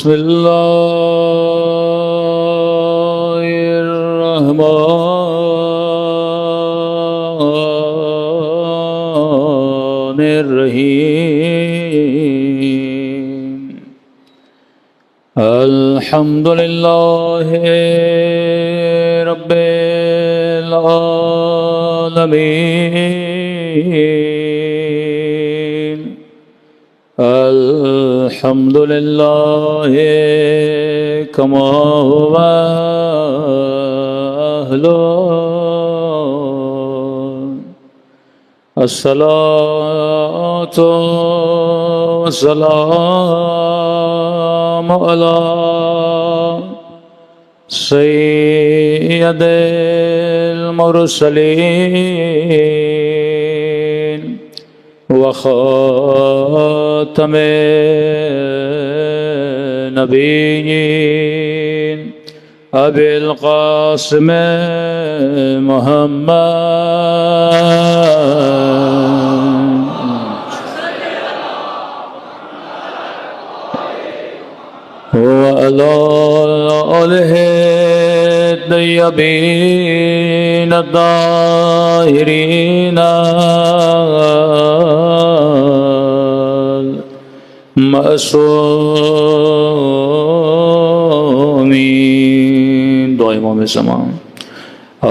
بسم الله الرحمن الرحيم الحمد لله رب العالمين الحمد لله كما هو أهله الصلاة والسلام على سيد المرسلين وخاتم النبيين أبي القاسم محمد وعلى آله الطيبين الطاهرين معصومين دعاء امام زمان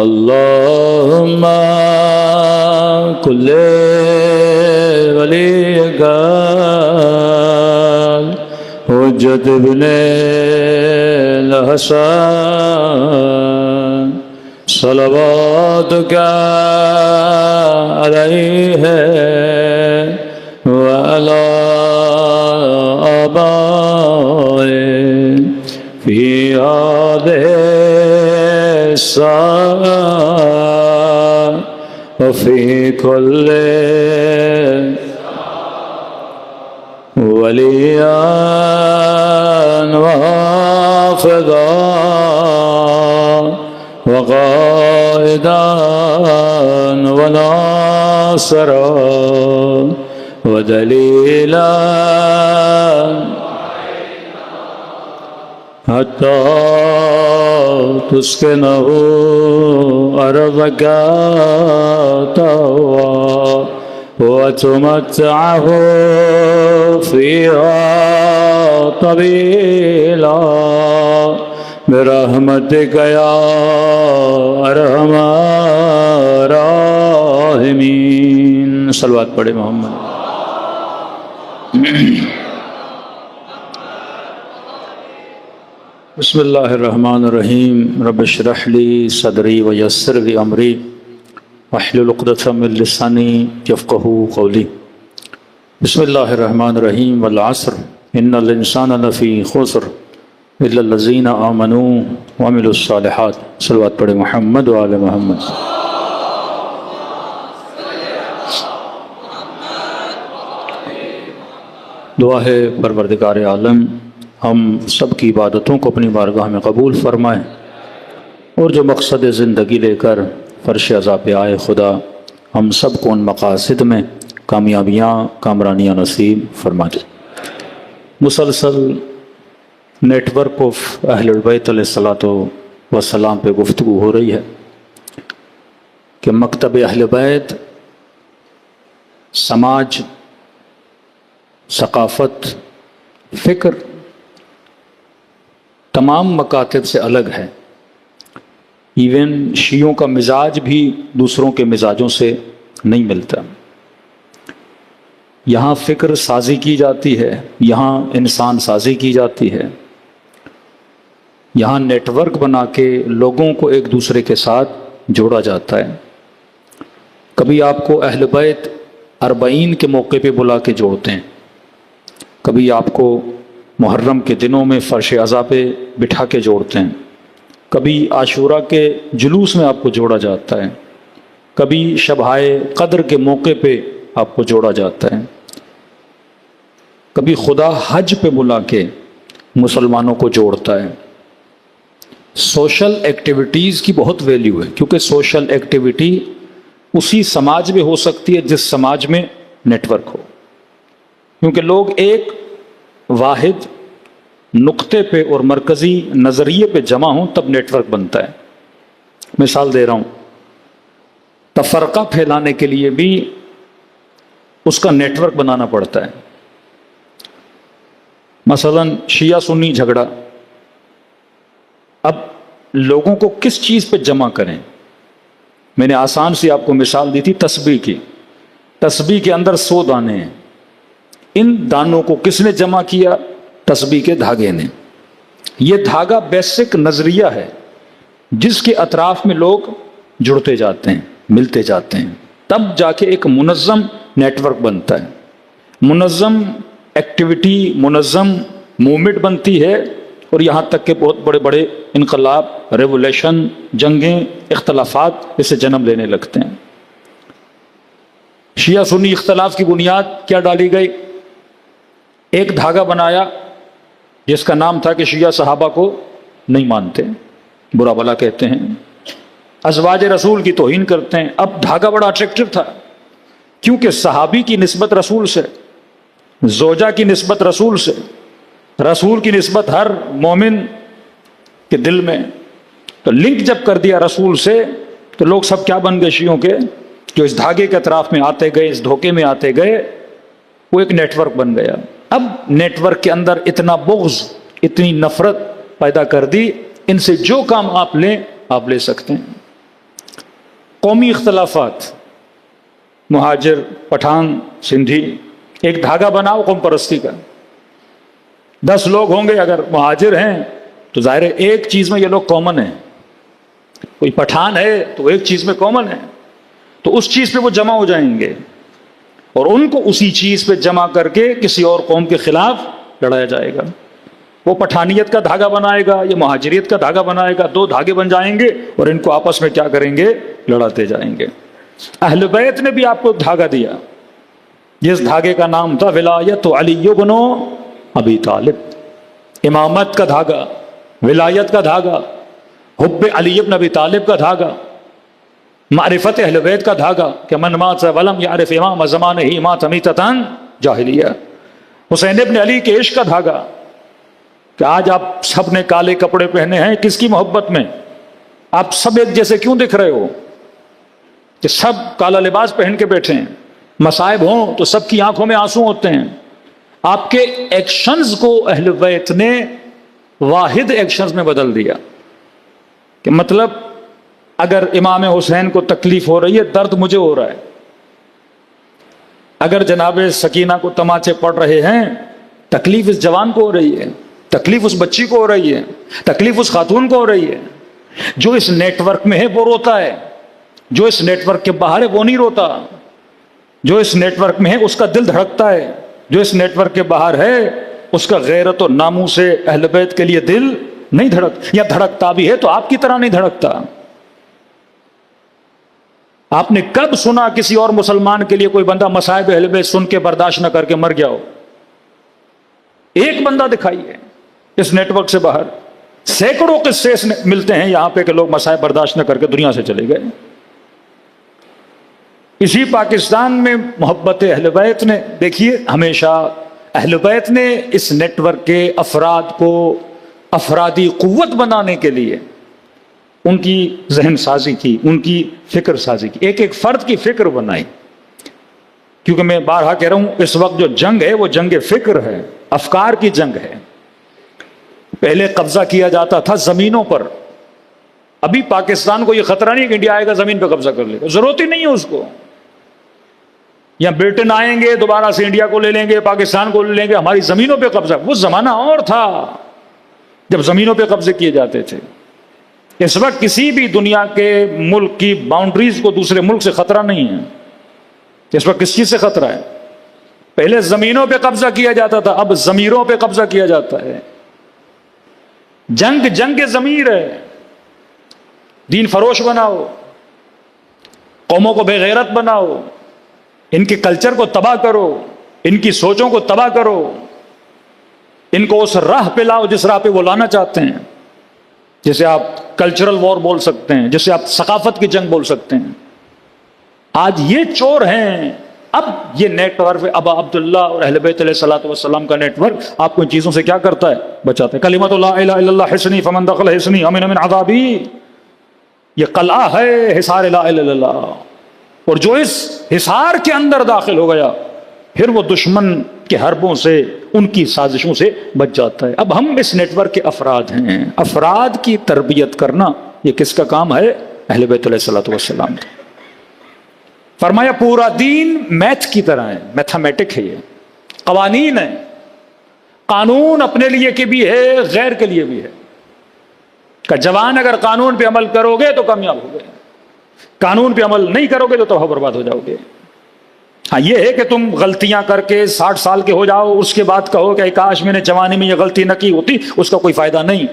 اللهم كل وليك حجت ابن الحسن صلواتك عليه وعلى آبائه في هذه الساعة وفي كل وليا وحافظا وقائدا وناصرا ودليلا حتى تسكنه أرضك طوعا وتمتعه فيها طويلا برحمتك يا أرحم الراحمين صلوات پڑھے محمد بسم اللہ الرحمن الرحیم رب اشرح لی صدری ویسر لی امری واحلل عقدۃ من لسانی یفقہوا قولی بسم اللہ الرحمن الرحیم والعصر ان الانسان لفی خسر الا الذین آمنوا وعملوا الصالحات صلوات پڑھے محمد وآل محمد دعا ہے پروردگار عالم ہم سب کی عبادتوں کو اپنی بارگاہ میں قبول فرمائیں اور جو مقصد زندگی لے کر فرش عزا پہ آئے خدا ہم سب کو ان مقاصد میں کامیابیاں کامرانیاں نصیب فرما دے۔ مسلسل نیٹ ورک آف اہل البیت علیہ الصلاۃ والسلام پہ گفتگو ہو رہی ہے کہ مکتب اہل بیت سماج، ثقافت، فکر تمام مکاتب سے الگ ہے۔ ایون شیعوں کا مزاج بھی دوسروں کے مزاجوں سے نہیں ملتا۔ یہاں فکر سازی کی جاتی ہے، یہاں انسان سازی کی جاتی ہے، یہاں نیٹ ورک بنا کے لوگوں کو ایک دوسرے کے ساتھ جوڑا جاتا ہے۔ کبھی آپ کو اہل بیت 40 کے موقع پہ بلا کے جوڑتے ہیں، کبھی آپ کو محرم کے دنوں میں فرش عزا پہ بٹھا کے جوڑتے ہیں، کبھی عاشورہ کے جلوس میں آپ کو جوڑا جاتا ہے، کبھی شبہائے قدر کے موقع پہ آپ کو جوڑا جاتا ہے، کبھی خدا حج پہ بلا کے مسلمانوں کو جوڑتا ہے۔ سوشل ایکٹیویٹیز کی بہت ویلیو ہے، کیونکہ سوشل ایکٹیویٹی اسی سماج میں ہو سکتی ہے جس سماج میں نیٹ ورک ہو، کیونکہ لوگ ایک واحد نقطے پہ اور مرکزی نظریے پہ جمع ہوں تب نیٹ ورک بنتا ہے. مثال دے رہا ہوں, تفرقہ پھیلانے کے لیے بھی اس کا نیٹ ورک بنانا پڑتا ہے. مثلا شیعہ سنی جھگڑا, اب لوگوں کو کس چیز پہ جمع کریں؟ میں نے آسان سی آپ کو مثال دی تھی تسبیح کی. تسبیح کے اندر 100 دانے ہیں, ان دانوں کو کس نے جمع کیا؟ تسبیح کے دھاگے نے. یہ دھاگا بیسک نظریہ ہے جس کے اطراف میں لوگ جڑتے جاتے ہیں, ملتے جاتے ہیں, تب جا کے ایک منظم نیٹ ورک بنتا ہے. منظم ایکٹیویٹی, منظم موومنٹ بنتی ہے, اور یہاں تک کہ بہت بڑے بڑے انقلاب, ریولیشن, جنگیں, اختلافات اس سے جنم لینے لگتے ہیں. شیعہ سنی اختلاف کی بنیاد کیا ڈالی گئی؟ ایک دھاگا بنایا جس کا نام تھا کہ شیعہ صحابہ کو نہیں مانتے, برا بلا کہتے ہیں, ازواج رسول کی توہین کرتے ہیں. اب دھاگا بڑا اٹریکٹیو تھا کیونکہ صحابی کی نسبت رسول سے, زوجہ کی نسبت رسول سے, رسول کی نسبت ہر مومن کے دل میں. تو لنک جب کر دیا رسول سے تو لوگ سب کیا بن گئے شیعوں کے, جو اس دھاگے کے اطراف میں آتے گئے, اس دھوکے میں آتے گئے, وہ ایک نیٹ ورک بن گیا. اب نیٹ ورک کے اندر اتنا بغض, اتنی نفرت پیدا کر دی, ان سے جو کام آپ لیں آپ لے سکتے ہیں. قومی اختلافات, مہاجر, پٹھان, سندھی, ایک دھاگا بناؤ قوم پرستی کا. 10 لوگ ہوں گے, اگر مہاجر ہیں تو ظاہر ہے ایک چیز میں یہ لوگ کامن ہیں. کوئی پٹھان ہے تو ایک چیز میں کامن ہے, تو اس چیز پہ وہ جمع ہو جائیں گے, اور ان کو اسی چیز پہ جمع کر کے کسی اور قوم کے خلاف لڑایا جائے گا. وہ پٹھانیت کا دھاگا بنائے گا, یہ مہاجریت کا دھاگا بنائے گا, 2 دھاگے بن جائیں گے اور ان کو آپس میں کیا کریں گے, لڑاتے جائیں گے. اہل بیت نے بھی آپ کو دھاگا دیا, جس دھاگے کا نام تھا ولایت علی بن ابی طالب. امامت کا دھاگا, ولایت کا دھاگا, حب علی بن ابی طالب کا دھاگا, معرفت اہل بیت کا دھاگا کہ من مات ولم یعرف امام زمانہ ہی مات میتۃ جاہلیہ. حسین ابن علی کے عشق کا دھاگا کہ آج آپ سب نے کالے کپڑے پہنے ہیں, کس کی محبت میں؟ آپ سب ایک جیسے کیوں دکھ رہے ہو کہ سب کالا لباس پہن کے بیٹھے ہیں؟ مصائب ہوں تو سب کی آنکھوں میں آنسو ہوتے ہیں. آپ کے ایکشنز کو اہل بیت نے واحد ایکشنز میں بدل دیا کہ مطلب اگر امام حسین کو تکلیف ہو رہی ہے, درد مجھے ہو رہا ہے. اگر جناب سکینہ کو تماچے پڑ رہے ہیں, تکلیف اس جوان کو ہو رہی ہے, تکلیف اس بچی کو ہو رہی ہے, تکلیف اس خاتون کو ہو رہی ہے. جو اس نیٹ ورک میں ہے وہ روتا ہے, جو اس نیٹ ورک کے باہر ہے وہ نہیں روتا. جو اس نیٹ ورک میں ہے اس کا دل دھڑکتا ہے, جو اس نیٹ ورک کے باہر ہے اس کا غیرت و ناموس سے اہل بیت کے لیے دل نہیں دھڑک, یا دھڑکتا بھی ہے تو آپ کی طرح نہیں دھڑکتا. آپ نے کب سنا کسی اور مسلمان کے لیے کوئی بندہ مصائب اہل بیت سن کے برداشت نہ کر کے مر گیا ہو؟ ایک بندہ دکھائیے اس نیٹ ورک سے باہر. سینکڑوں قصے ملتے ہیں یہاں پہ کہ لوگ مصائب برداشت نہ کر کے دنیا سے چلے گئے. اسی پاکستان میں محبت اہل بیت نے, دیکھیے ہمیشہ اہل بیت نے اس نیٹ ورک کے افراد کو افرادی قوت بنانے کے لیے ان کی ذہن سازی کی, ان کی فکر سازی کی, ایک ایک فرد کی فکر بنائی. کیونکہ میں بارہا کہہ رہا ہوں اس وقت جو جنگ ہے وہ جنگ فکر ہے, افکار کی جنگ ہے. پہلے قبضہ کیا جاتا تھا زمینوں پر, ابھی پاکستان کو یہ خطرہ نہیں کہ انڈیا آئے گا زمین پہ قبضہ کر لے گا, ضرورت ہی نہیں ہے اس کو. یا برٹن آئیں گے دوبارہ سے انڈیا کو لے لیں گے, پاکستان کو لے لیں گے, ہماری زمینوں پہ قبضہ. وہ زمانہ اور تھا جب زمینوں پہ قبضے کیے جاتے تھے. اس وقت کسی بھی دنیا کے ملک کی باؤنڈریز کو دوسرے ملک سے خطرہ نہیں ہے. اس وقت کس چیز سے خطرہ ہے؟ پہلے زمینوں پہ قبضہ کیا جاتا تھا, اب ضمیروں پہ قبضہ کیا جاتا ہے. جنگ جنگ ضمیر ہے. دین فروش بناؤ, قوموں کو بے غیرت بناؤ, ان کے کلچر کو تباہ کرو, ان کی سوچوں کو تباہ کرو, ان کو اس راہ پہ لاؤ جس راہ پہ وہ لانا چاہتے ہیں, جسے آپ کلچرل وار بول سکتے ہیں, جسے آپ ثقافت کی جنگ بول سکتے ہیں. آج یہ چور ہیں, اب یہ نیٹ ورک ابا عبداللہ اور اہل بیت علیہ الصلوۃ والسلام کا نیٹ ورک آپ کو ان چیزوں سے کیا کرتا ہے؟ بچاتا ہے. کلمۃ لا الہ الا اللہ حصنی فمن دخل حصنی امن من عذابی. یہ قلعہ ہے حصار لا الہ الا اللہ، اور جو اس حصار کے اندر داخل ہو گیا پھر وہ دشمن کے حربوں سے، ان کی سازشوں سے بچ جاتا ہے. اب ہم اس نیٹ ورک کے افراد ہیں. افراد کی تربیت کرنا یہ کس کا کام ہے؟ اہل بیت علیہ الصلوۃ والسلام. فرمایا پورا دین میتھ کی طرح ہے، میتھمیٹک ہے، یہ قوانین ہے. قانون اپنے لیے کے بھی ہے، غیر کے لیے بھی ہے. کہ جوان اگر قانون پہ عمل کرو گے تو کامیاب ہو گئے، قانون پہ عمل نہیں کرو گے تو تباہ برباد ہو جاؤ گے. ہاں یہ ہے کہ تم غلطیاں کر کے 60 سال کے ہو جاؤ، اس کے بعد کہو کہ کاش میں نے جوانی میں یہ غلطی نہ کی ہوتی، اس کا کوئی فائدہ نہیں.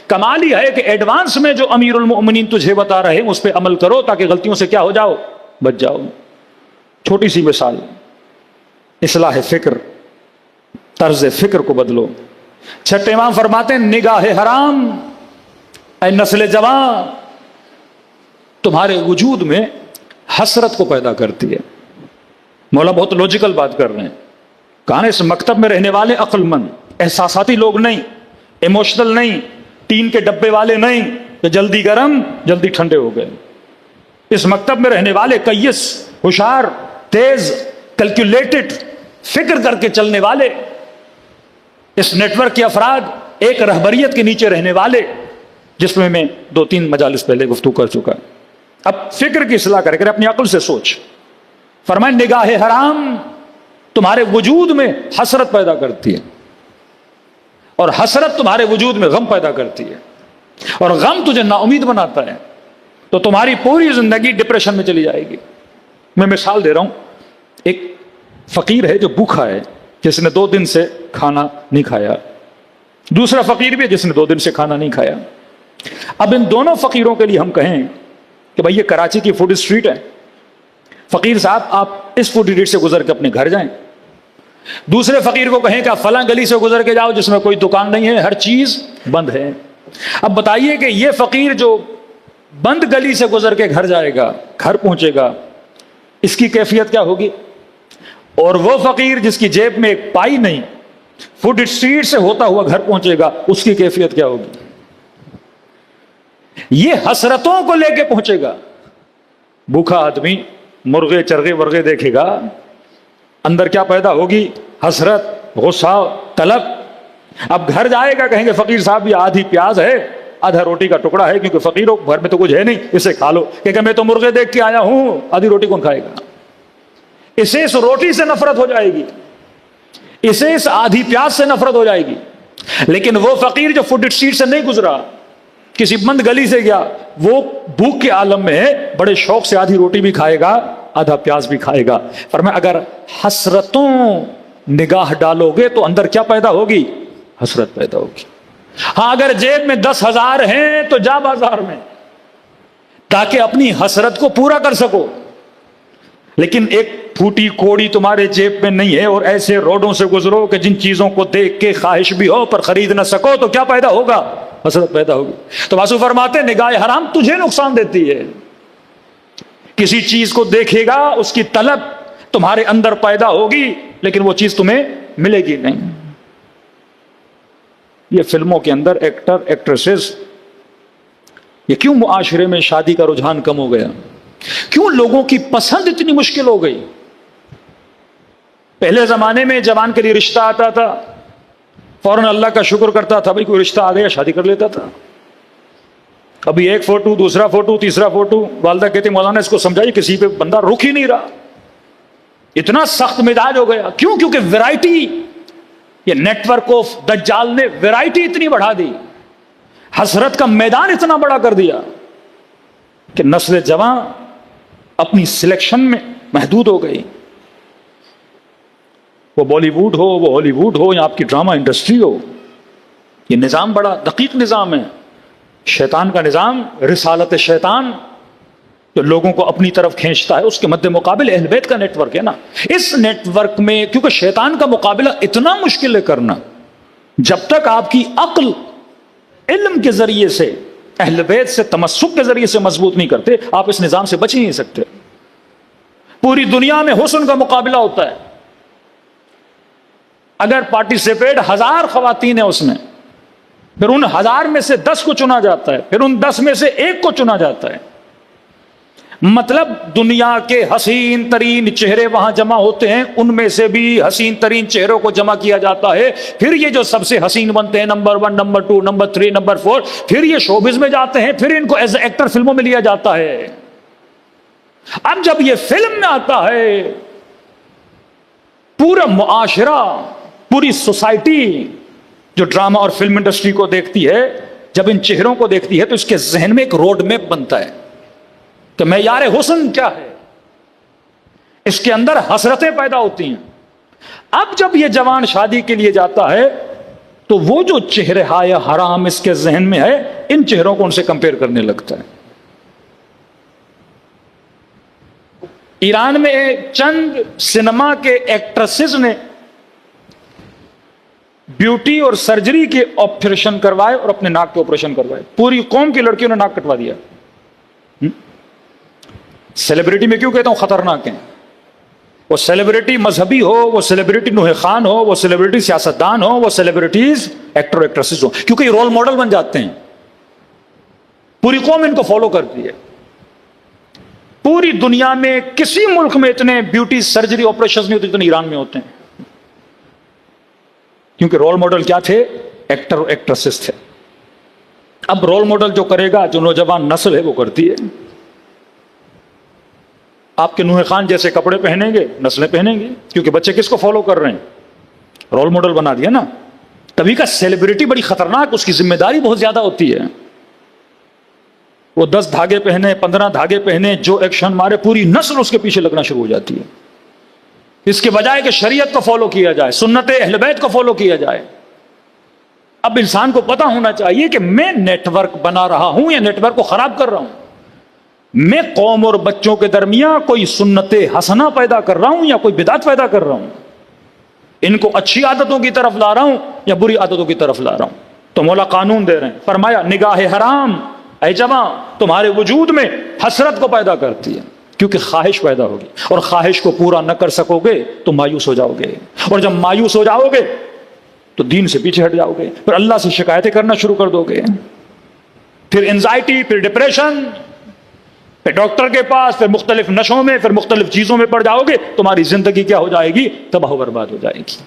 کمال یہ ہے کہ ایڈوانس میں جو امیر المؤمنین تجھے بتا رہے ہیں اس پہ عمل کرو تاکہ غلطیوں سے کیا ہو جاؤ؟ بچ جاؤ. چھوٹی سی مثال، اصلاح فکر، طرز فکر کو بدلو. چھٹے امام فرماتے ہیں نگاہ حرام اے نسل جوان تمہارے وجود میں حسرت کو پیدا کرتی ہے. مولا بہت لوجیکل بات کر رہے ہیں. کہاں اس مکتب میں رہنے والے عقل مند احساساتی لوگ نہیں، ایموشنل نہیں، ٹین کے ڈبے والے نہیں کہ جلدی گرم جلدی ٹھنڈے ہو گئے. اس مکتب میں رہنے والے کیس، ہوشیار، تیز، کیلکولیٹڈ، فکر کر کے چلنے والے، اس نیٹ ورک کے افراد ایک رہبریت کے نیچے رہنے والے، جس میں 2-3 مجالس پہلے گفتگو کر چکا. اب فکر کی اصلاح کر اپنی عقل سے سوچ. فرمائے نگاہ حرام تمہارے وجود میں حسرت پیدا کرتی ہے، اور حسرت تمہارے وجود میں غم پیدا کرتی ہے، اور غم تجھے نا امید بناتا ہے، تو تمہاری پوری زندگی ڈپریشن میں چلی جائے گی. میں مثال دے رہا ہوں. ایک فقیر ہے جو بھوکا ہے، جس نے 2 دن سے کھانا نہیں کھایا. دوسرا فقیر بھی ہے جس نے 2 دن سے کھانا نہیں کھایا. اب ان دونوں فقیروں کے لیے ہم کہیں کہ بھائی یہ کراچی کی فوڈ اسٹریٹ ہے، فقیر صاحب آپ اس فوڈ اسٹریٹ سے گزر کے اپنے گھر جائیں. دوسرے فقیر کو کہیں کہ آپ فلاں گلی سے گزر کے جاؤ جس میں کوئی دکان نہیں ہے، ہر چیز بند ہے. اب بتائیے کہ یہ فقیر جو بند گلی سے گزر کے گھر جائے گا، گھر پہنچے گا، اس کی کیفیت کیا ہوگی؟ اور وہ فقیر جس کی جیب میں ایک پائی نہیں، فوڈ اسٹریٹ سے ہوتا ہوا گھر پہنچے گا، اس کی کیفیت کیا ہوگی؟ یہ حسرتوں کو لے کے پہنچے گا. بھوکا آدمی مرغے چرغے ورغے دیکھے گا، اندر کیا پیدا ہوگی؟ حسرت، غصہ، طلب. اب گھر جائے گا، کہیں گے فقیر صاحب یہ آدھی پیاز ہے، آدھا روٹی کا ٹکڑا ہے، کیونکہ فقیروں گھر میں تو کچھ ہے نہیں، اسے کھا لو. کہ میں تو مرغے دیکھ کے آیا ہوں، آدھی روٹی کون کھائے گا؟ اسے اس روٹی سے نفرت ہو جائے گی، اسے اس آدھی پیاز سے نفرت ہو جائے گی. لیکن وہ فقیر جو فوڈ اسٹریٹ سے نہیں گزرا، کسی بند گلی سے گیا، وہ بھوک کے عالم میں بڑے شوق سے آدھی روٹی بھی کھائے گا، آدھا پیاز بھی کھائے گا. فرمایا اگر حسرتوں نگاہ ڈالو گے تو اندر کیا پیدا ہوگی؟ حسرت پیدا ہوگی. ہاں اگر جیب میں 10,000 ہیں تو جا بازار میں تاکہ اپنی حسرت کو پورا کر سکو. لیکن ایک پھوٹی کوڑی تمہارے جیب میں نہیں ہے اور ایسے روڈوں سے گزرو کہ جن چیزوں کو دیکھ کے خواہش بھی ہو پر خرید نہ سکو، تو کیا پیدا ہوگا؟ حسرت پیدا ہوگی. تو واسو فرماتے ہیں نگاہ حرام تجھے نقصان دیتی ہے. کسی چیز کو دیکھے گا، اس کی طلب تمہارے اندر پیدا ہوگی، لیکن وہ چیز تمہیں ملے گی نہیں. یہ فلموں کے اندر ایکٹر ایکٹریسز، یہ کیوں معاشرے میں شادی کا رجحان کم ہو گیا؟ کیوں لوگوں کی پسند اتنی مشکل ہو گئی؟ پہلے زمانے میں جوان کے لیے رشتہ آتا تھا، فوراً اللہ کا شکر کرتا تھا، بھائی کوئی رشتہ آ گیا، شادی کر لیتا تھا. ابھی ایک فوٹو، دوسرا فوٹو، تیسرا فوٹو. والدہ کہتے مولانا اس کو سمجھائیے، کسی پہ بندہ رک ہی نہیں رہا، اتنا سخت مزاج ہو گیا. کیوں؟ کیونکہ ویرائٹی، یہ نیٹ ورک آف دجال نے ویرائٹی اتنی بڑھا دی، حسرت کا میدان اتنا بڑا کر دیا کہ نسل جوان اپنی سلیکشن میں محدود ہو گئی. وہ بالی ووڈ ہو، وہ ہالی ووڈ ہو، یا آپ کی ڈرامہ انڈسٹری ہو، یہ نظام بڑا دقیق نظام ہے. شیطان کا نظام، رسالت شیطان جو لوگوں کو اپنی طرف کھینچتا ہے، اس کے مد مقابل اہل بیت کا نیٹ ورک ہے نا. اس نیٹ ورک میں کیونکہ شیطان کا مقابلہ اتنا مشکل ہے کرنا، جب تک آپ کی عقل علم کے ذریعے سے، اہل بیت سے تمسک کے ذریعے سے مضبوط نہیں کرتے، آپ اس نظام سے بچ ہی نہیں سکتے. پوری دنیا میں حسن کا مقابلہ ہوتا ہے. اگر پارٹیسپیٹ 1000 خواتین ہیں اس میں، پھر ان 1000 میں سے 10 کو چنا جاتا ہے، پھر ان 10 میں سے 1 کو چنا جاتا ہے. مطلب دنیا کے حسین ترین چہرے وہاں جمع ہوتے ہیں، ان میں سے بھی حسین ترین چہروں کو جمع کیا جاتا ہے. پھر یہ جو سب سے حسین بنتے ہیں، نمبر 1، نمبر 2، نمبر 3، نمبر 4، پھر یہ شوبز میں جاتے ہیں، پھر ان کو ایز اے ایکٹر فلموں میں لیا جاتا ہے. اب جب یہ فلم میں آتا ہے، پورا معاشرہ، پوری سوسائٹی جو ڈرامہ اور فلم انڈسٹری کو دیکھتی ہے، جب ان چہروں کو دیکھتی ہے تو اس کے ذہن میں ایک روڈ میپ بنتا ہے کہ معیار حسن کیا ہے. اس کے اندر حسرتیں پیدا ہوتی ہیں. اب جب یہ جوان شادی کے لیے جاتا ہے تو وہ جو چہرے ہائے حرام اس کے ذہن میں ہے، ان چہروں کو ان سے کمپیئر کرنے لگتا ہے. ایران میں چند سینما کے ایکٹریسز نے بیوٹی اور سرجری کے آپریشن کروائے اور اپنے ناک کے آپریشن کروائے. پوری قوم کی لڑکیوں نے ناک کٹوا دیا. سیلیبریٹی میں کیوں کہتا ہوں خطرناک ہیں؟ وہ سیلیبریٹی مذہبی ہو، وہ سیلیبریٹی نوح خان ہو، وہ سیلیبریٹی سیاستدان ہو، وہ سیلیبریٹیز ایکٹر ایکٹریسز ہو، کیونکہ یہ رول ماڈل بن جاتے ہیں. پوری قوم ان کو فالو کرتی ہے. پوری دنیا میں کسی ملک میں اتنے بیوٹی سرجری آپریشن نہیں ہوتے جتنے ایران میں ہوتے ہیں، کیونکہ رول ماڈل کیا تھے؟ ایکٹر اور ایکٹریسز تھے. اب رول ماڈل جو کرے گا، جو نوجوان نسل ہے وہ کرتی ہے. آپ کے نوح خان جیسے کپڑے پہنیں گے، نسلیں پہنیں گی، کیونکہ بچے کس کو فالو کر رہے ہیں؟ رول ماڈل بنا دیا نا. کبھی کا سیلیبریٹی بڑی خطرناک، اس کی ذمہ داری بہت زیادہ ہوتی ہے. وہ 10 دھاگے پہنے، 15 دھاگے پہنے، جو ایکشن مارے، پوری نسل اس کے پیچھے لگنا شروع ہو جاتی ہے. اس کے بجائے کہ شریعت کو فالو کیا جائے، سنت اہل بیت کو فالو کیا جائے. اب انسان کو پتا ہونا چاہیے کہ میں نیٹ ورک بنا رہا ہوں یا نیٹ ورک کو خراب کر رہا ہوں. میں قوم اور بچوں کے درمیان کوئی سنت حسنہ پیدا کر رہا ہوں یا کوئی بدعت پیدا کر رہا ہوں. ان کو اچھی عادتوں کی طرف لا رہا ہوں یا بری عادتوں کی طرف لا رہا ہوں. تو مولا قانون دے رہے ہیں، فرمایا نگاہ حرام اے جوان تمہارے وجود میں حسرت کو پیدا کرتی ہے، کیونکہ خواہش پیدا ہوگی، اور خواہش کو پورا نہ کر سکو گے تو مایوس ہو جاؤ گے، اور جب مایوس ہو جاؤ گے تو دین سے پیچھے ہٹ جاؤ گے، پھر اللہ سے شکایتیں کرنا شروع کر دو گے، پھر انزائٹی، پھر ڈپریشن، پھر ڈاکٹر کے پاس، پھر مختلف نشوں میں، پھر مختلف چیزوں میں پڑ جاؤ گے. تمہاری زندگی کیا ہو جائے گی؟ تباہ و برباد ہو جائے گی.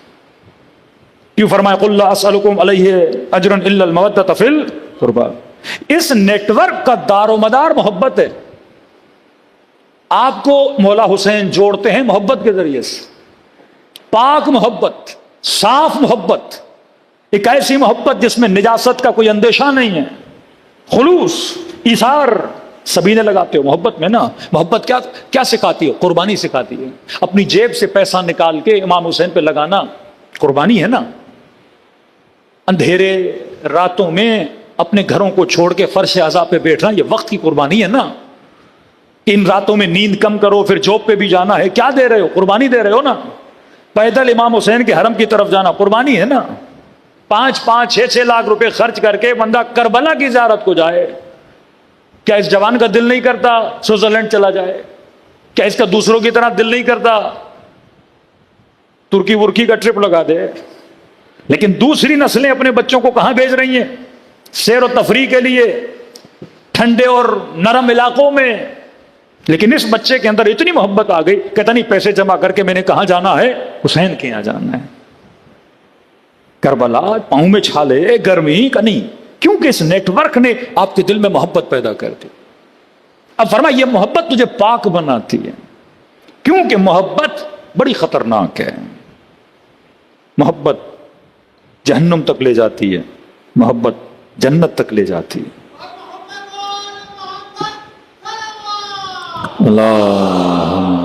کیوں فرمایا قل لا اسألکم علیہ اجرا الا المودۃ فی القربى. اس نیٹ ورک کا دار و مدار محبت ہے. آپ کو مولا حسین جوڑتے ہیں محبت کے ذریعے سے، پاک محبت، صاف محبت، ایک ایسی محبت جس میں نجاست کا کوئی اندیشہ نہیں ہے، خلوص، ایثار. سبینے لگاتے ہو محبت میں نا. محبت کیا سکھاتی ہے؟ قربانی سکھاتی ہے. اپنی جیب سے پیسہ نکال کے امام حسین پہ لگانا قربانی ہے نا. اندھیرے راتوں میں اپنے گھروں کو چھوڑ کے فرش عزا پہ بیٹھنا، یہ وقت کی قربانی ہے نا. ان راتوں میں نیند کم کرو، پھر جاب پہ بھی جانا ہے. کیا دے رہے ہو؟ قربانی دے رہے ہو نا. پیدل امام حسین کے حرم کی طرف جانا قربانی ہے نا. 5-5 6-6 لاکھ روپے خرچ کر کے بندہ کربلا کی زیارت کو جائے. کیا اس جوان کا دل نہیں کرتا سوئٹزرلینڈ چلا جائے؟ کیا اس کا دوسروں کی طرح دل نہیں کرتا ترکی ورکی کا ٹرپ لگا دے؟ لیکن دوسری نسلیں اپنے بچوں کو کہاں بھیج رہی ہیں؟ سیر و تفریح کے لیے ٹھنڈے اور نرم علاقوں میں. لیکن اس بچے کے اندر اتنی محبت آ گئی، کہتا نہیں پیسے جمع کر کے میں نے کہاں جانا ہے؟ حسین کے یہاں جانا ہے. کربلا پاؤں میں چھالے، گرمی کا نہیں، کیونکہ اس نیٹ ورک نے آپ کے دل میں محبت پیدا کر دی. اب فرمایا یہ محبت تجھے پاک بناتی ہے، کیونکہ محبت بڑی خطرناک ہے. محبت جہنم تک لے جاتی ہے، محبت جنت تک لے جاتی ہے. اللہم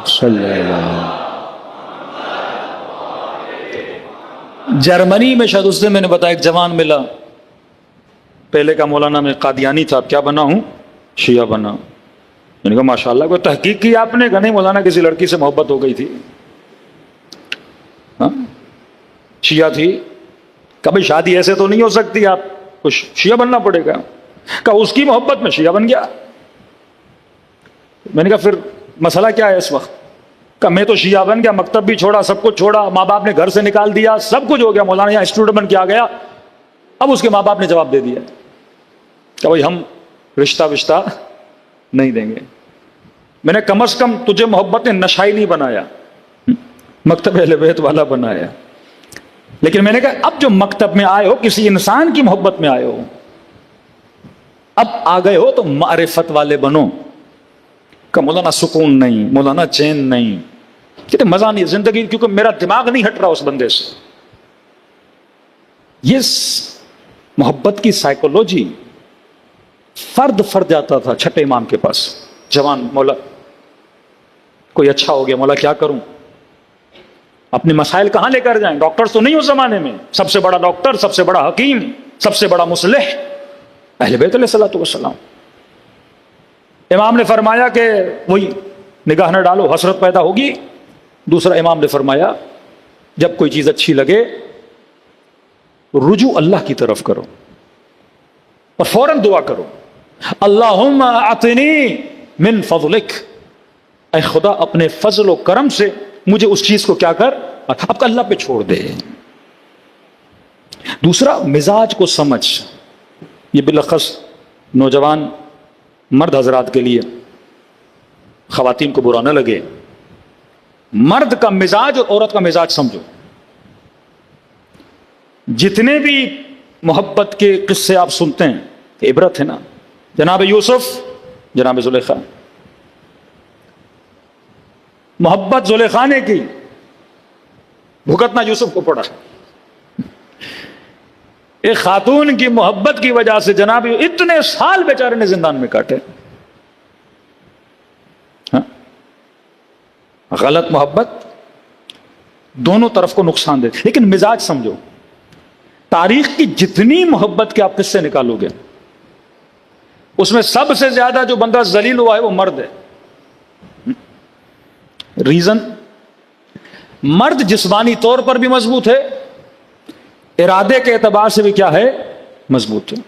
صلی اللہ. جرمنی میں شاید اس دن میں نے بتایا ایک جوان ملا، پہلے کا مولانا میں قادیانی تھا، اب کیا بنا ہوں؟ شیعہ بنا. میں نے کہا ماشاءاللہ. کوئی تحقیق کی آپ نے؟ کہا نہیں مولانا کسی لڑکی سے محبت ہو گئی تھی، شیعہ تھی. کبھی شادی ایسے تو نہیں ہو سکتی، آپ کو شیعہ بننا پڑے گا. کہا اس کی محبت میں شیعہ بن گیا. میں نے کہا پھر مسئلہ کیا ہے اس وقت؟ کہ میں تو شیعہ بن گیا، مکتب بھی چھوڑا، سب کچھ چھوڑا، ماں باپ نے گھر سے نکال دیا، سب کچھ ہو گیا، مولانا یہاں اسٹوڈنٹ بن کے آ گیا. اب اس کے ماں باپ نے جواب دے دیا کہ بھائی ہم رشتہ نہیں دیں گے. میں نے کم از کم تجھے محبت نے نشائی نہیں بنایا، مکتب اہل بیت والا بنایا. لیکن میں نے کہا اب جو مکتب میں آئے ہو، کسی انسان کی محبت میں آئے ہو، اب آ گئے ہو تو معرفت والے بنو. کہ مولانا سکون نہیں، مولانا چین نہیں، کہتے مزہ نہیں زندگی، کیونکہ میرا دماغ نہیں ہٹ رہا اس بندے سے. یہ محبت کی سائیکولوجی. فرد جاتا تھا چھٹے امام کے پاس، جوان، مولا کوئی اچھا ہو گیا، مولا کیا کروں، اپنے مسائل کہاں لے کر جائیں؟ ڈاکٹر تو نہیں اس زمانے میں، سب سے بڑا ڈاکٹر، سب سے بڑا حکیم، سب سے بڑا مصلح اہل بیت علیہ الصلوۃ والسلام. امام نے فرمایا کہ وہی نگاہ نہ ڈالو، حسرت پیدا ہوگی. دوسرا امام نے فرمایا جب کوئی چیز اچھی لگے رجوع اللہ کی طرف کرو اور فوراً دعا کرو، اللہم اعطنی من فضلک، اے خدا اپنے فضل و کرم سے مجھے اس چیز کو کیا کر، اب کا اللہ پہ چھوڑ دے. دوسرا مزاج کو سمجھ. یہ بالاخص نوجوان مرد حضرات کے لیے، خواتین کو برا نہ لگے، مرد کا مزاج اور عورت کا مزاج سمجھو. جتنے بھی محبت کے قصے آپ سنتے ہیں عبرت ہے نا. جناب یوسف، جناب زلیخا، محبت زلیخا نے کی، بھگتنا یوسف کو پڑا. ایک خاتون کی محبت کی وجہ سے جناب اتنے سال بیچارے نے زندان میں کاٹے. ہاں؟ غلط محبت دونوں طرف کو نقصان دے. لیکن مزاج سمجھو. تاریخ کی جتنی محبت کے آپ قصے نکالو گے اس میں سب سے زیادہ جو بندہ ذلیل ہوا ہے وہ مرد ہے. ریزن، مرد جسمانی طور پر بھی مضبوط ہے، ارادے کے اعتبار سے بھی کیا ہے، مضبوط ہے.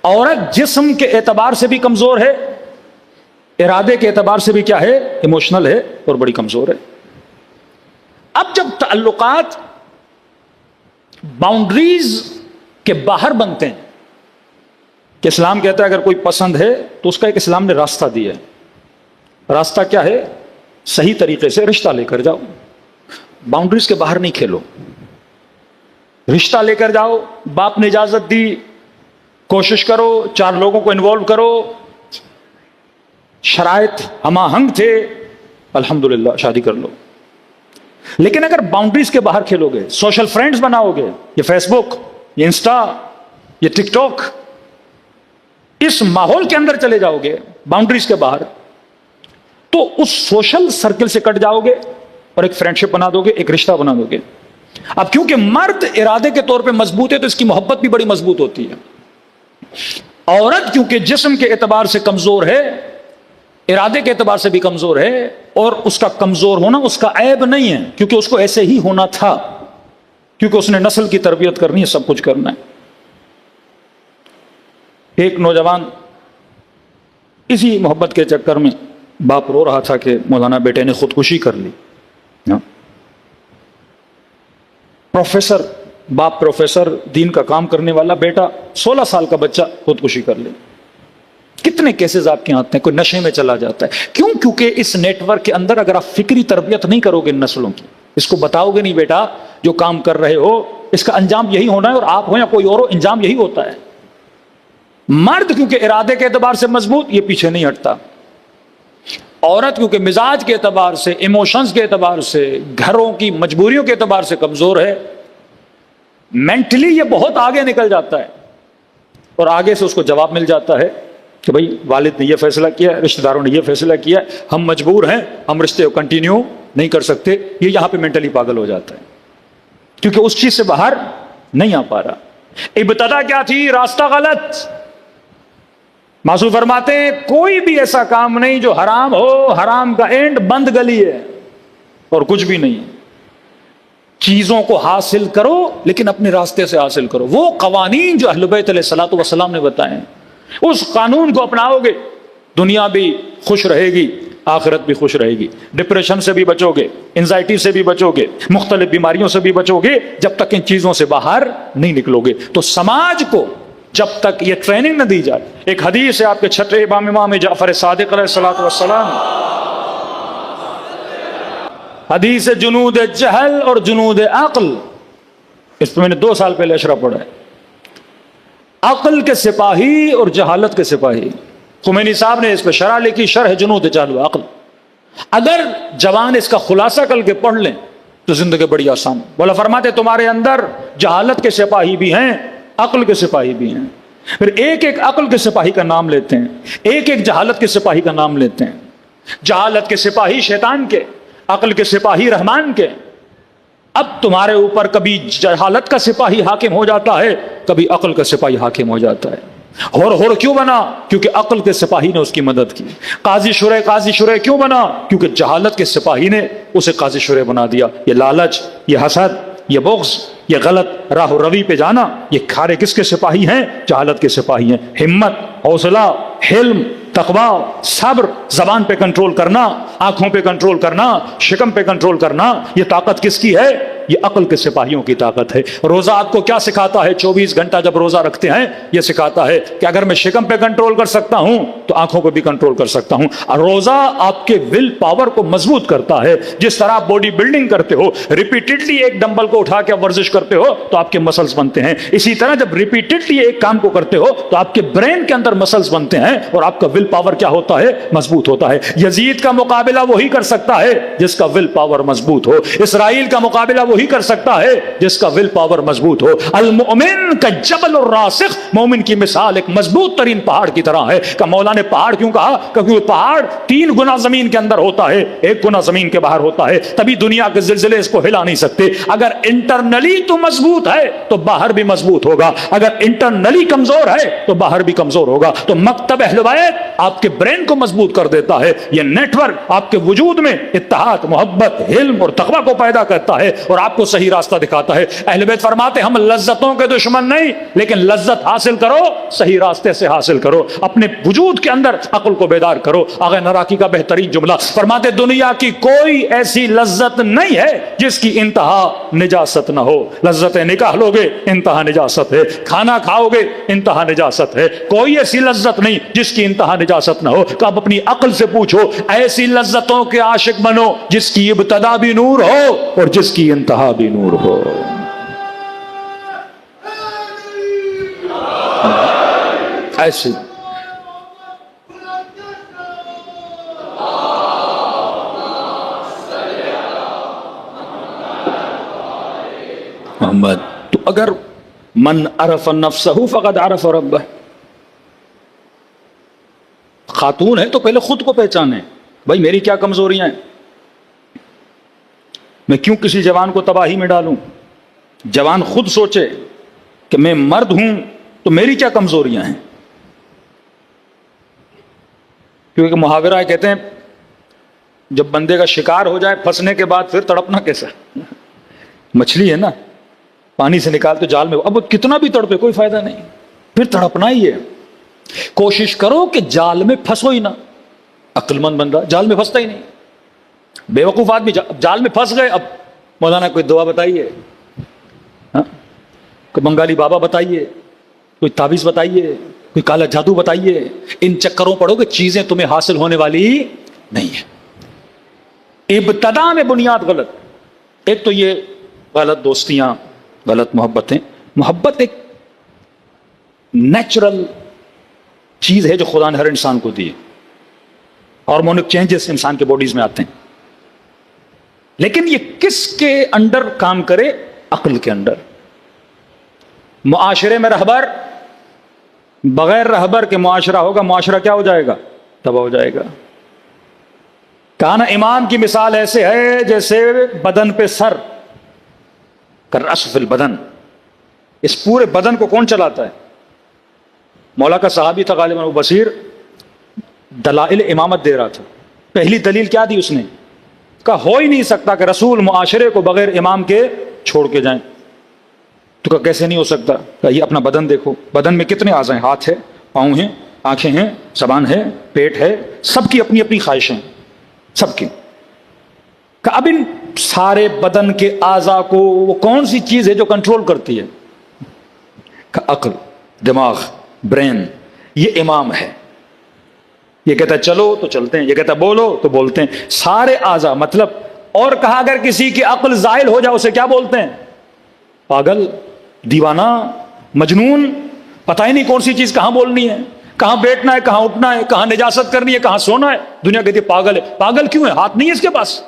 عورت جسم کے اعتبار سے بھی کمزور ہے، ارادے کے اعتبار سے بھی کیا ہے، ایموشنل ہے اور بڑی کمزور ہے. اب جب تعلقات باؤنڈریز کے باہر بنتے ہیں کہ اسلام کہتا ہے اگر کوئی پسند ہے تو اس کا ایک اسلام نے راستہ دیا ہے. راستہ کیا ہے؟ صحیح طریقے سے رشتہ لے کر جاؤ، باؤنڈریز کے باہر نہیں کھیلو. رشتہ لے کر جاؤ، باپ نے اجازت دی، کوشش کرو، 4 لوگوں کو انوالو کرو، شرائط ہم آہنگ تھے، الحمدللہ شادی کر لو. لیکن اگر باؤنڈریز کے باہر کھیلو گے، سوشل فرینڈز بناؤ گے، یہ فیس بک، یہ انسٹا، یہ ٹک ٹاک، اس ماحول کے اندر چلے جاؤ گے باؤنڈریز کے باہر، تو اس سوشل سرکل سے کٹ جاؤ گے اور ایک فرینڈشپ بنا دو گے، ایک رشتہ بنا دو گے. اب کیونکہ مرد ارادے کے طور پہ مضبوط ہے تو اس کی محبت بھی بڑی مضبوط ہوتی ہے. عورت کیونکہ جسم کے اعتبار سے کمزور ہے، ارادے کے اعتبار سے بھی کمزور ہے، اور اس کا کمزور ہونا اس کا عیب نہیں ہے، کیونکہ اس کو ایسے ہی ہونا تھا، کیونکہ اس نے نسل کی تربیت کرنی ہے، سب کچھ کرنا ہے. ایک نوجوان اسی محبت کے چکر میں باپ رو رہا تھا کہ مولانا بیٹے نے خودکشی کر لی. پروفیسر، باپ پروفیسر، دین کا کام کرنے والا، بیٹا 16 سال کا بچہ خودکشی کر لے. کتنے کیسز آپ کے آتے ہیں، کوئی نشے میں چلا جاتا ہے. کیوں؟ کیونکہ اس نیٹ ورک کے اندر اگر آپ فکری تربیت نہیں کرو گے نسلوں کی، اس کو بتاؤ گے نہیں بیٹا جو کام کر رہے ہو اس کا انجام یہی ہونا ہے، اور آپ ہو یا کوئی اور ہو انجام یہی ہوتا ہے. مرد کیونکہ ارادے کے اعتبار سے مضبوط، یہ پیچھے نہیں ہٹتا. عورت کیونکہ مزاج کے اعتبار سے، ایموشنز کے اعتبار سے، گھروں کی مجبوریوں کے اعتبار سے کمزور ہے، مینٹلی یہ بہت آگے نکل جاتا ہے، اور آگے سے اس کو جواب مل جاتا ہے کہ بھائی والد نے یہ فیصلہ کیا، رشتہ داروں نے یہ فیصلہ کیا، ہم مجبور ہیں، ہم رشتے کو کنٹینیو نہیں کر سکتے. یہ یہاں پہ مینٹلی پاگل ہو جاتا ہے کیونکہ اس چیز سے باہر نہیں آ پا رہا. ابتدا کیا تھی؟ راستہ غلط. معصوم فرماتے ہیں کوئی بھی ایسا کام نہیں جو حرام ہو، حرام کا اینڈ بند گلی ہے اور کچھ بھی نہیں. چیزوں کو حاصل کرو لیکن اپنے راستے سے حاصل کرو. وہ قوانین جو اہل بیت علیہ الصلوۃ والسلام نے بتائے، اس قانون کو اپناؤ گے، دنیا بھی خوش رہے گی، آخرت بھی خوش رہے گی. ڈپریشن سے بھی بچو گے، انزائٹی سے بھی بچو گے، مختلف بیماریوں سے بھی بچو گے جب تک ان چیزوں سے باہر نہیں نکلو گے. تو سماج کو جب تک یہ ٹریننگ نہ دی جائے، ایک حدیث ہے آپ کے چھٹے امام جعفر صادق علیہ الصلوۃ والسلام، حدیث جنود جہل اور جنود عقل، اس پہ میں نے 2 سال پہلے اشرا پڑھا ہے. عقل کے سپاہی اور جہالت کے سپاہی. خمینی صاحب نے اس پہ شرح لکھی، شرح جنود جہل و عقل. اگر جوان اس کا خلاصہ کر کے پڑھ لیں تو زندگی بڑی آسان. مولا فرماتے تمہارے اندر جہالت کے سپاہی بھی ہیں، عقل کے سپاہی بھی ہیں. پھر ایک ایک عقل کے سپاہی کا نام لیتے ہیں، ایک ایک جہالت کے سپاہی کا نام لیتے ہیں. جہالت کے سپاہی شیطان کے، عقل کے سپاہی رحمان کے. اب تمہارے اوپر کبھی جہالت کا سپاہی حاکم ہو جاتا ہے، کبھی عقل کا سپاہی حاکم ہو جاتا ہے. ہور کیوں بنا؟ کیونکہ عقل کے سپاہی نے اس کی مدد کی. قاضی شرح کیوں بنا؟ کیونکہ جہالت کے سپاہی نے اسے قاضی شرح بنا دیا. یہ لالچ، یہ حسد، یہ بغض، یہ غلط راہ و روی پہ جانا، یہ کھارے کس کے سپاہی ہیں؟ جہالت کے سپاہی ہیں. ہمت، حوصلہ، حلم، تقوی، صبر، زبان پہ کنٹرول کرنا، آنکھوں پہ کنٹرول کرنا، شکم پہ کنٹرول کرنا، یہ طاقت کس کی ہے؟ یہ عقل کے سپاہیوں کی طاقت ہے. روزہ آپ کو کیا سکھاتا ہے؟ 24 گھنٹہ جب روزہ رکھتے ہیں یہ سکھاتا ہے کہ اگر میں شکم پہ کنٹرول کر سکتا ہوں تو آنکھوں پہ بھی کنٹرول کر سکتا ہوں. اور روزہ آپ کے ول پاور کو مضبوط کرتا ہے. جس طرح آپ باڈی بلڈنگ کرتے ہو، ریپیٹڈلی ایک ڈمبل کو اٹھا کے ورزش کرتے ہو تو آپ کے مسلز بنتے ہیں. اسی طرح جب ریپیٹڈلی ایک کام کو کرتے ہو تو آپ کے برین کے اندر مسلز بنتے ہیں اور آپ کا ول پاور کیا ہوتا ہے؟ مضبوط ہوتا ہے. یزید کا مقابلہ وہی کر سکتا ہے جس کا ول پاور مضبوط ہو. اسرائیل کا مقابلہ وہی کر سکتا ہے جس کا ول پاور مضبوط ہو. المؤمن کا جبل الراسخ، مومن کی مثال ایک مضبوط ترین پہاڑ کی طرح ہے. کہ مولا نے پہاڑ کیوں کہا؟ کیونکہ پہاڑ 3 گنا زمین کے اندر ہوتا ہے، 1 گنا زمین کے باہر ہوتا ہے. تبھی دنیا کے زلزلے اس کو ہلا نہیں سکتے. اگر انٹرنلی تو مضبوط ہے تو باہر بھی مضبوط ہوگا، اگر انٹرنلی کمزور ہے تو باہر بھی کمزور ہوگا. تو مکتب اہل بیت آپ کے برین کو مضبوط کر دیتا ہے. یہ نیٹ ورک آپ کے وجود میں اتحاد، محبت، علم اور تقوی کو پیدا کرتا ہے اور آپ کو صحیح راستہ دکھاتا ہے. اہل بیت فرماتے ہم لذتوں کے دشمن نہیں، لیکن لذت حاصل کرو صحیح راستے سے حاصل کرو. اپنے وجود کے اندر عقل کو بیدار کرو. آغا نراکی کا بہترین جملہ فرماتے دنیا کی کوئی ایسی لذت نہیں ہے جس کی انتہا نجاست نہ ہو. لذت نکاح لو گے انتہا نجاست ہے، کھانا کھاؤ گے انتہا نجاست ہے. کوئی ایسی لذت نہیں جس کی انتہا نجاست نہ ہو. کہ آپ اپنی عقل سے پوچھو، ایسی لذتوں کے عاشق بنو جس کی ابتدا بھی نور ہو اور جس کی انتہا بھی نور ہو. ایسے محمد. تو اگر من عرف نفسہ فقد عرف ربہ، خاتون ہے تو پہلے خود کو پہچانے. بھائی میری کیا کمزوریاں ہیں، میں کیوں کسی جوان کو تباہی میں ڈالوں. جوان خود سوچے کہ میں مرد ہوں تو میری کیا کمزوریاں ہیں. کیونکہ محاورہ ہے، کہتے ہیں جب بندے کا شکار ہو جائے پھنسنے کے بعد پھر تڑپنا کیسا. مچھلی ہے نا، پانی سے نکالتے جال میں، اب کتنا بھی تڑپے کوئی فائدہ نہیں، پھر تڑپنا ہی ہے. کوشش کرو کہ جال میں پھنسو ہی نہ. عقل مند بندہ جال میں پھنستا ہی نہیں. بے وقوف آدمی جال میں پھنس گئے. اب مولانا کوئی دعا بتائیے، کوئی بنگالی بابا بتائیے، کوئی تعویذ بتائیے، کوئی کالا جادو بتائیے. ان چکروں پڑو کہ چیزیں تمہیں حاصل ہونے والی نہیں ہے. ابتدا میں بنیاد غلط. ایک تو یہ غلط دوستیاں، غلط محبتیں. محبت ایک نیچرل چیز ہے جو خدا نے ہر انسان کو دی. ہارمونک چینجز انسان کے باڈیز میں آتے ہیں، لیکن یہ کس کے انڈر کام کرے؟ عقل کے انڈر. معاشرے میں رہبر، بغیر رہبر کے معاشرہ ہوگا، معاشرہ کیا ہو جائے گا؟ تباہ ہو جائے گا. کہنا امام کی مثال ایسے ہے جیسے بدن پہ سر، کرأس فی البدن. اس پورے بدن کو کون چلاتا ہے؟ مولا کا صحابی تھا غالباً ابو بصیر، دلائل امامت دے رہا تھا. پہلی دلیل کیا دی اس نے؟ کہا ہو ہی نہیں سکتا کہ رسول معاشرے کو بغیر امام کے چھوڑ کے جائیں. تو کہا کیسے نہیں ہو سکتا؟ کہا یہ اپنا بدن دیکھو، بدن میں کتنے اعضاء ہیں؟ ہاتھ ہے، پاؤں ہیں، آنکھیں ہیں، زبان ہے، پیٹ ہے، سب کی اپنی اپنی خواہشیں، سب کی. کہ اب ان سارے بدن کے اعضاء کو وہ کون سی چیز ہے جو کنٹرول کرتی ہے؟ کہ عقل، دماغ، برین. یہ امام ہے. یہ کہتا ہے چلو تو چلتے ہیں، یہ کہتا ہے بولو تو بولتے ہیں. سارے اعضاء مطلب. اور کہا اگر کسی کی عقل زائل ہو جائے اسے کیا بولتے ہیں؟ پاگل، دیوانہ، مجنون. پتہ ہی نہیں کون سی چیز کہاں بولنی ہے، کہاں بیٹھنا ہے، کہاں اٹھنا ہے، کہاں نجاست کرنی ہے، کہاں سونا ہے. دنیا کہتی ہے پاگل ہے. پاگل کیوں ہے؟ ہاتھ نہیں ہے اس کے پاس،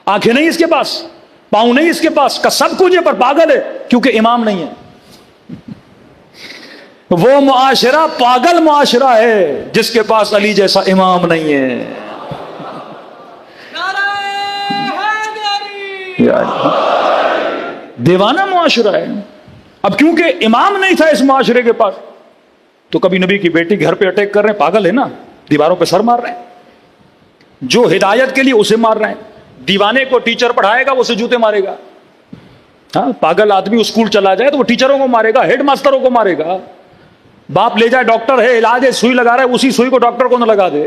آنکھیں نہیں اس کے پاس، پاؤں نہیں اس کے پاس، کا سب کچھ ہے پر پاگل ہے کیونکہ امام نہیں ہے. وہ معاشرہ پاگل معاشرہ ہے جس کے پاس علی جیسا امام نہیں ہے. دیوانہ معاشرہ ہے. اب کیونکہ امام نہیں تھا اس معاشرے کے پاس تو کبھی نبی کی بیٹی گھر پہ اٹیک کر رہے ہیں. پاگل ہے نا، دیواروں پہ سر مار رہے ہیں. جو ہدایت کے لیے اسے مار رہے ہیں. دیوانے کو ٹیچر پڑھائے گا وہ اسے جوتے مارے گا. ہاں، پاگل آدمی اسکول چلا جائے تو وہ ٹیچروں کو مارے گا، ہیڈ ماسٹروں کو مارے گا. باپ لے جائے ڈاکٹر ہے، علاج ہے، سوئی لگا رہا ہے، اسی سوئی کو ڈاکٹر کو نہ لگا دے.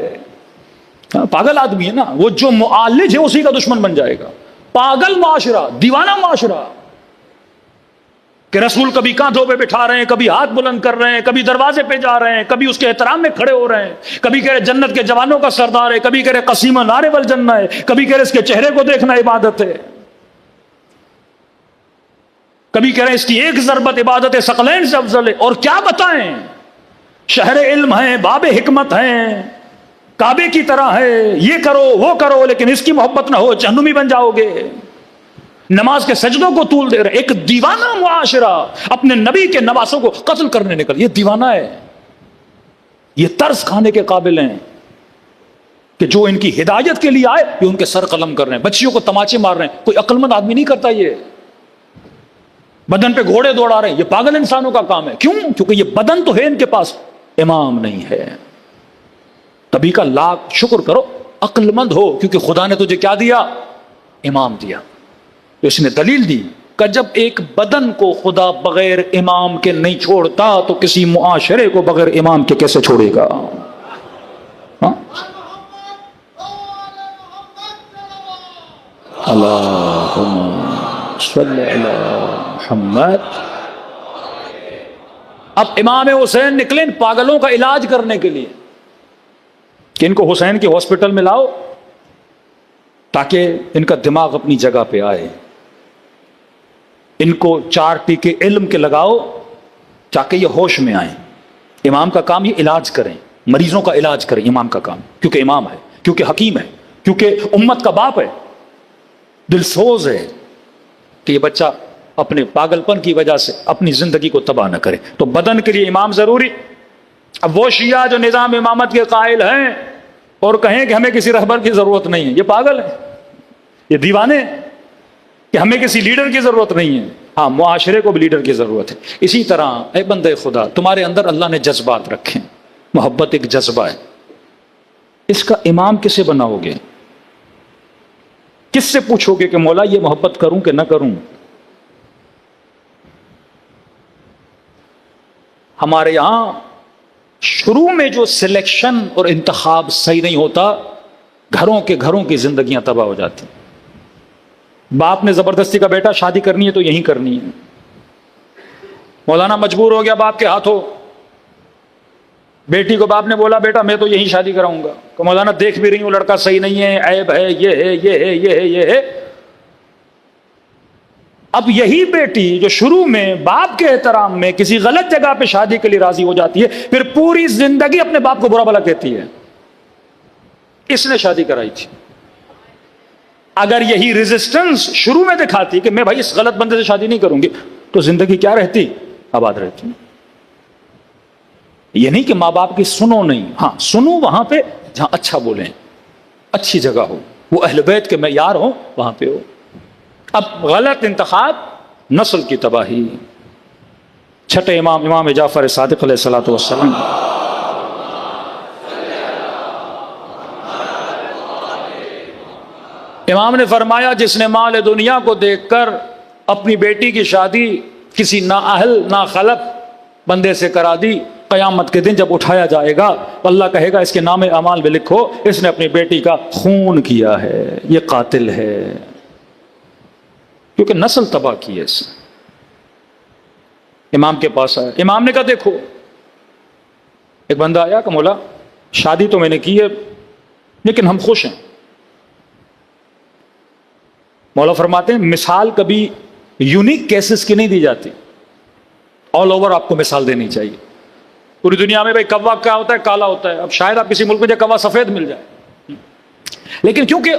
پاگل آدمی ہے نا وہ. جو معالج ہے اسی کا دشمن بن جائے گا. پاگل معاشرہ، دیوانہ معاشرہ کہ رسول کبھی کاندھوں پہ بٹھا رہے ہیں، کبھی ہاتھ بلند کر رہے ہیں، کبھی دروازے پہ جا رہے ہیں، کبھی اس کے احترام میں کھڑے ہو رہے ہیں، کبھی کہہ رہے جنت کے جوانوں کا سردار ہے، کبھی کہہ رہے قسیمہ نارے والجنہ ہے، کبھی کہہ رہے اس کے چہرے کو دیکھنا عبادت ہے، کبھی کہہ رہے اس کی ایک ضربت عبادت ہے، ثقلین سے افضل ہے. اور کیا بتائیں، شہر علم ہیں، باب حکمت ہیں، کعبے کی طرح ہے، یہ کرو وہ کرو، لیکن اس کی محبت نہ ہو جہنمی بن جاؤ گے. نماز کے سجدوں کو طول دے رہے. ایک دیوانہ معاشرہ اپنے نبی کے نواسوں کو قتل کرنے نکل. یہ دیوانہ ہے. یہ طرز کھانے کے قابل ہیں کہ جو ان کی ہدایت کے لیے آئے یہ ان کے سر قلم کر رہے ہیں، بچیوں کو تماچے مار رہے ہیں. کوئی عقل مند آدمی نہیں کرتا. یہ بدن پہ گھوڑے دوڑا رہے ہیں. یہ پاگل انسانوں کا کام ہے. کیوں؟ کیونکہ یہ بدن تو ہے ان کے پاس، امام نہیں ہے. تبھی کا لاکھ شکر کرو عقل مند ہو، کیونکہ خدا نے تجھے کیا دیا؟ امام دیا. تو اس نے دلیل دی کہ جب ایک بدن کو خدا بغیر امام کے نہیں چھوڑتا تو کسی معاشرے کو بغیر امام کے کیسے چھوڑے گا؟ اللہم صلی علی محمد. اب امام حسین نکلے ان پاگلوں کا علاج کرنے کے لیے کہ ان کو حسین کے ہاسپٹل میں لاؤ تاکہ ان کا دماغ اپنی جگہ پہ آئے. ان کو 4 ٹیکے علم کے لگاؤ تاکہ یہ ہوش میں آئیں. امام کا کام یہ علاج کریں، مریضوں کا علاج کریں. امام کا کام، کیونکہ امام ہے، کیونکہ حکیم ہے، کیونکہ امت کا باپ ہے. دل سوز ہے کہ یہ بچہ اپنے پاگل پن کی وجہ سے اپنی زندگی کو تباہ نہ کرے. تو بدن کے لیے امام ضروری. اب وہ شیعہ جو نظام امامت کے قائل ہیں اور کہیں کہ ہمیں کسی رہبر کی ضرورت نہیں ہے، یہ پاگل ہے، یہ دیوانے کہ ہمیں کسی لیڈر کی ضرورت نہیں ہے. ہاں، معاشرے کو بھی لیڈر کی ضرورت ہے. اسی طرح اے بندے خدا، تمہارے اندر اللہ نے جذبات رکھے. محبت ایک جذبہ ہے. اس کا امام کسے بناؤ گے؟ کس سے پوچھو گے کہ مولا یہ محبت کروں کہ نہ کروں؟ ہمارے یہاں شروع میں جو سلیکشن اور انتخاب صحیح نہیں ہوتا، گھروں کی زندگیاں تباہ ہو جاتی. باپ نے زبردستی کا بیٹا شادی کرنی ہے تو یہی کرنی ہے. مولانا مجبور ہو گیا باپ کے ہاتھوں. بیٹی کو باپ نے بولا بیٹا میں تو یہی شادی کراؤں گا. کہ مولانا دیکھ بھی رہی ہوں لڑکا صحیح نہیں ہے، عیب ہے، یہ ہے، یہ ہے، یہ ہے، یہ ہے. اب یہی بیٹی جو شروع میں باپ کے احترام میں کسی غلط جگہ پہ شادی کے لیے راضی ہو جاتی ہے، پھر پوری زندگی اپنے باپ کو برا بھلا کہتی ہے اس نے شادی کرائی تھی. اگر یہی ریزسٹنس شروع میں دکھاتی کہ میں بھائی اس غلط بندے سے شادی نہیں کروں گی، تو زندگی کیا رہتی؟ آباد رہتی. یہ نہیں کہ ماں باپ کی سنو نہیں، ہاں سنو وہاں پہ جہاں اچھا بولیں، اچھی جگہ ہو، وہ اہل بیت کے معیار ہو، وہاں پہ ہو. اب غلط انتخاب نسل کی تباہی. چھٹے امام جعفر صادق علیہ الصلوۃ والسلام. امام نے فرمایا جس نے مال دنیا کو دیکھ کر اپنی بیٹی کی شادی کسی نااہل ناخلق بندے سے کرا دی، قیامت کے دن جب اٹھایا جائے گا اللہ کہے گا اس کے نام اعمال میں لکھو اس نے اپنی بیٹی کا خون کیا ہے، یہ قاتل ہے، کیونکہ نسل تباہ کی ہے اس نے۔ امام کے پاس آیا، امام نے کہا دیکھو، ایک بندہ آیا کہ مولا شادی تو میں نے کی ہے لیکن ہم خوش ہیں۔ مولا فرماتے ہیں مثال کبھی یونیک کیسز کی نہیں دی جاتی، آل اوور آپ کو مثال دینی چاہیے۔ پوری دنیا میں بھائی کوا کیا ہوتا ہے؟ کالا ہوتا ہے۔ اب شاید آپ کسی ملک میں جو کوا سفید مل جائے، لیکن کیونکہ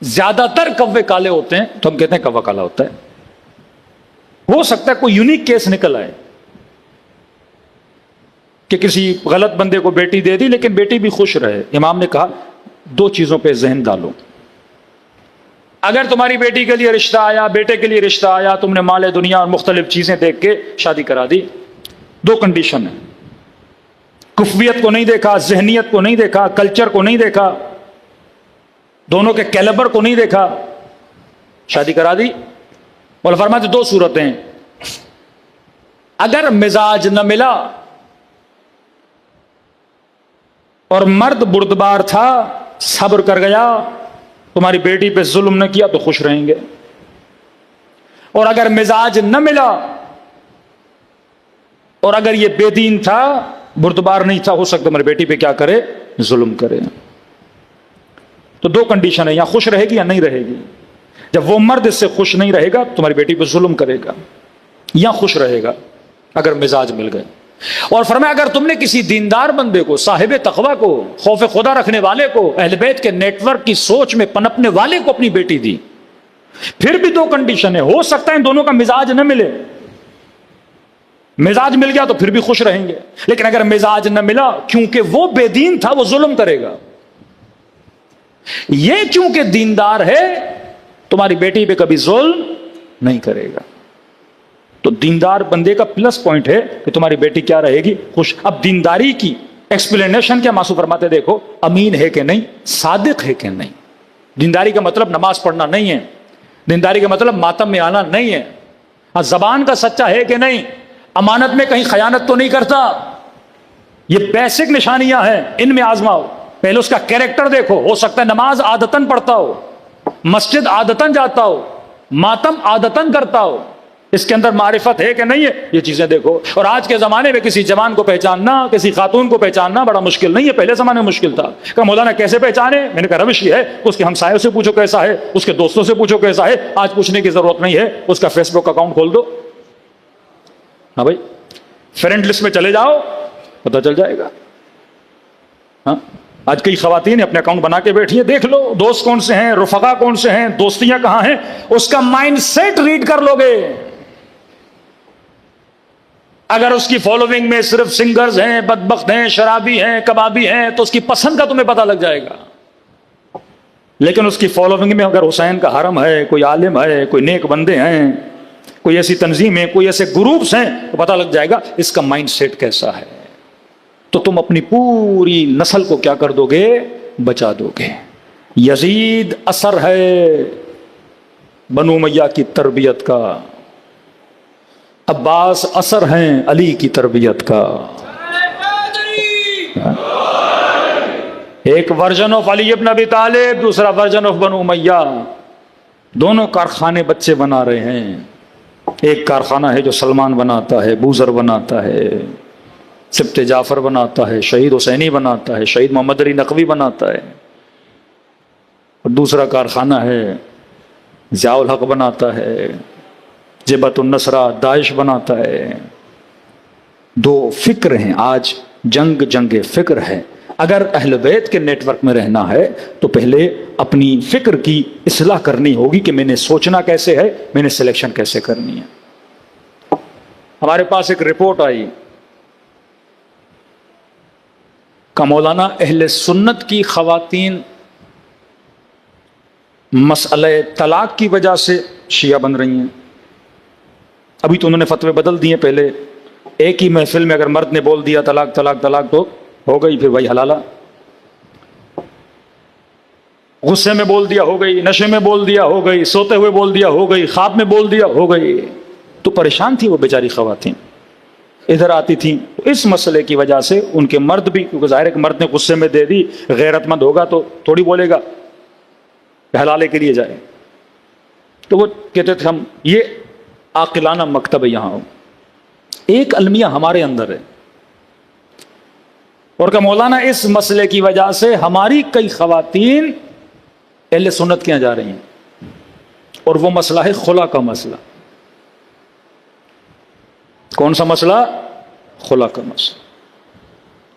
زیادہ تر کوے کالے ہوتے ہیں تو ہم کہتے ہیں کوا کالا ہوتا ہے۔ ہو سکتا ہے کوئی یونیک کیس نکل آئے کہ کسی غلط بندے کو بیٹی دے دی لیکن بیٹی بھی خوش رہے۔ امام نے کہا دو چیزوں پہ ذہن ڈالو، اگر تمہاری بیٹی کے لیے رشتہ آیا، بیٹے کے لیے رشتہ آیا، تم نے مال دنیا اور مختلف چیزیں دیکھ کے شادی کرا دی، دو کنڈیشن ہیں، کفویت کو نہیں دیکھا، ذہنیت کو نہیں دیکھا، کلچر کو نہیں دیکھا، دونوں کے کیلیبر کو نہیں دیکھا، شادی کرا دی۔ مولا فرماتے دو صورتیں، اگر مزاج نہ ملا اور مرد بردبار تھا، صبر کر گیا، تمہاری بیٹی پہ ظلم نہ کیا تو خوش رہیں گے، اور اگر مزاج نہ ملا اور اگر یہ بے دین تھا، بردبار نہیں تھا، ہو سکتا تمہاری بیٹی پہ کیا کرے؟ ظلم کرے۔ تو دو کنڈیشن ہے، یا خوش رہے گی یا نہیں رہے گی۔ جب وہ مرد اس سے خوش نہیں رہے گا تمہاری بیٹی پہ ظلم کرے گا، یا خوش رہے گا اگر مزاج مل گئے۔ اور فرمایا اگر تم نے کسی دیندار بندے کو، صاحب تقوی کو، خوف خدا رکھنے والے کو، اہل بیت کے نیٹ ورک کی سوچ میں پنپنے والے کو اپنی بیٹی دی، پھر بھی دو کنڈیشن ہے، ہو سکتا ہے ان دونوں کا مزاج نہ ملے، مزاج مل گیا تو پھر بھی خوش رہیں گے، لیکن اگر مزاج نہ ملا کیونکہ وہ بے دین تھا وہ ظلم کرے گا، یہ چونکہ دیندار ہے تمہاری بیٹی پہ کبھی ظلم نہیں کرے گا۔ تو دیندار بندے کا پلس پوائنٹ ہے کہ تمہاری بیٹی کیا رہے گی؟ خوش۔ اب دینداری کی ایکسپلینیشن کیا معصوم فرماتے دیکھو، امین ہے کہ نہیں، صادق ہے کہ نہیں۔ دینداری کا مطلب نماز پڑھنا نہیں ہے، دینداری کا مطلب ماتم میں آنا نہیں ہے، زبان کا سچا ہے کہ نہیں، امانت میں کہیں خیانت تو نہیں کرتا، یہ بیسک نشانیاں ہیں، ان میں آزماؤ۔ پہلے اس کا کیریکٹر دیکھو، ہو سکتا ہے نماز عادتاً پڑھتا ہو، مسجد عادتاً جاتا ہو، ماتم عادتاً کرتا ہو، اس کے اندر معرفت ہے کہ نہیں ہے، یہ چیزیں دیکھو۔ اور آج کے زمانے میں کسی جوان کو پہچاننا، کسی خاتون کو پہچاننا بڑا مشکل نہیں ہے، پہلے زمانے میں مشکل تھا کہ مولانا کیسے پہچانے؟ میں نے کہا روش یہ ہے، اس کے ہمسایوں سے پوچھو کیسا ہے، اس کے دوستوں سے پوچھو کیسا ہے، آج پوچھنے کی ضرورت نہیں ہے، اس کا فیس بک اکاؤنٹ کھول دو، ہاں بھائی فرینڈ لسٹ میں چلے جاؤ پتہ چل جائے گا۔ ہاں آج کئی خواتین اپنے اکاؤنٹ بنا کے بیٹھی ہیں، دیکھ لو دوست کون سے ہیں، رفقا کون سے ہیں، دوستیاں کہاں ہیں، اس کا مائنڈ سیٹ ریڈ کر لو گے۔ اگر اس کی فالوئنگ میں صرف سنگرز ہیں، بدبخت ہیں، شرابی ہیں، کبابی ہیں، تو اس کی پسند کا تمہیں پتہ لگ جائے گا۔ لیکن اس کی فالوئنگ میں اگر حسین کا حرم ہے، کوئی عالم ہے، کوئی نیک بندے ہیں، کوئی ایسی تنظیم ہے، کوئی ایسے گروپس ہیں، تو پتہ لگ جائے گا اس کا مائنڈ سیٹ کیسا ہے۔ تو تم اپنی پوری نسل کو کیا کر دو گے؟ بچا دو گے۔ یزید اثر ہے بنو امیہ کی تربیت کا، عباس اثر ہیں علی کی تربیت کا۔ ایک ورژن آف علی ابن ابی طالب، دوسرا ورژن آف بنو امیہ، دونوں کارخانے بچے بنا رہے ہیں۔ ایک کارخانہ ہے جو سلمان بناتا ہے، بوذر بناتا ہے، سبط جعفر بناتا ہے، شہید حسینی بناتا ہے، شہید محمد علی نقوی بناتا ہے، اور دوسرا کارخانہ ہے ضیاء الحق بناتا ہے، جبہت النصرہ داعش بناتا ہے۔ دو فکر ہیں، آج جنگ فکر ہے۔ اگر اہل بیت کے نیٹ ورک میں رہنا ہے تو پہلے اپنی فکر کی اصلاح کرنی ہوگی کہ میں نے سوچنا کیسے ہے، میں نے سلیکشن کیسے کرنی ہے۔ ہمارے پاس ایک رپورٹ آئی کہ مولانا اہل سنت کی خواتین مسئلہ طلاق کی وجہ سے شیعہ بن رہی ہیں۔ ابھی تو انہوں نے فتوے بدل دیے، پہلے ایک ہی محفل میں اگر مرد نے بول دیا طلاق طلاق طلاق تو ہو گئی، پھر وہی حلالہ، غصے میں بول دیا ہو گئی، نشے میں بول دیا ہو گئی، سوتے ہوئے بول دیا ہو گئی، خواب میں بول دیا ہو گئی، تو پریشان تھی وہ بیچاری خواتین۔ ادھر آتی تھیں. اس مسئلے کی وجہ سے ان کے مرد بھی, کیونکہ ظاہر ہے کہ مرد نے غصے میں دے دی, غیرت مند ہوگا تو تھوڑی بولے گا حلالے کے لیے جائے, تو وہ کہتے تھے ہم, یہ عاقلانہ مکتب ہے یہاں, ایک المیہ ہمارے اندر ہے. اور کہ مولانا اس مسئلے کی وجہ سے ہماری کئی خواتین اہل سنت کے یہاں جا رہی ہیں, اور وہ مسئلہ ہے خلا کا مسئلہ. کون سا مسئلہ؟ خلا کا مسئلہ.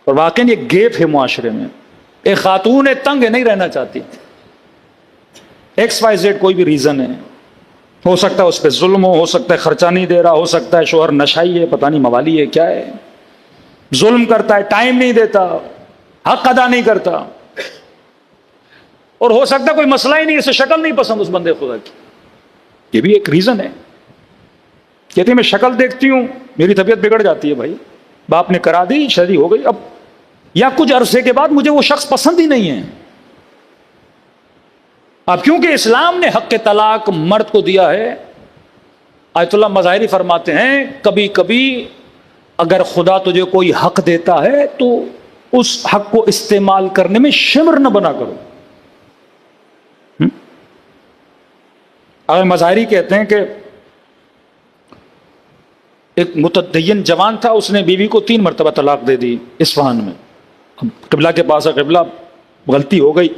اور واقعی یہ گیپ ہے معاشرے میں. ایک خاتون تنگ ہے, نہیں رہنا چاہتی, ایکس وائی زیڈ کوئی بھی ریزن ہے, ہو سکتا ہے اس پہ ظلم ہو سکتا ہے خرچہ نہیں دے رہا, ہو سکتا ہے شوہر نشائی ہے, پتہ نہیں موالی ہے کیا ہے, ظلم کرتا ہے, ٹائم نہیں دیتا, حق ادا نہیں کرتا, اور ہو سکتا ہے کوئی مسئلہ ہی نہیں, اسے شکل نہیں پسند اس بندے خدا کی. یہ بھی ایک ریزن ہے. کہتے ہیں میں شکل دیکھتی ہوں میری طبیعت بگڑ جاتی ہے. بھائی باپ نے کرا دی, شادی ہو گئی, اب یا کچھ عرصے کے بعد مجھے وہ شخص پسند ہی نہیں ہے. اب کیونکہ اسلام نے حق طلاق مرد کو دیا ہے, آیت اللہ مظاہری فرماتے ہیں کبھی کبھی اگر خدا تجھے کوئی حق دیتا ہے تو اس حق کو استعمال کرنے میں شمر نہ بنا کرو. اگر مظاہری کہتے ہیں کہ ایک متدین جوان تھا, اس نے بیوی کو 3 مرتبہ طلاق دے دی اصفہان میں. قبلہ کے پاس ہے, قبلہ غلطی ہو گئی,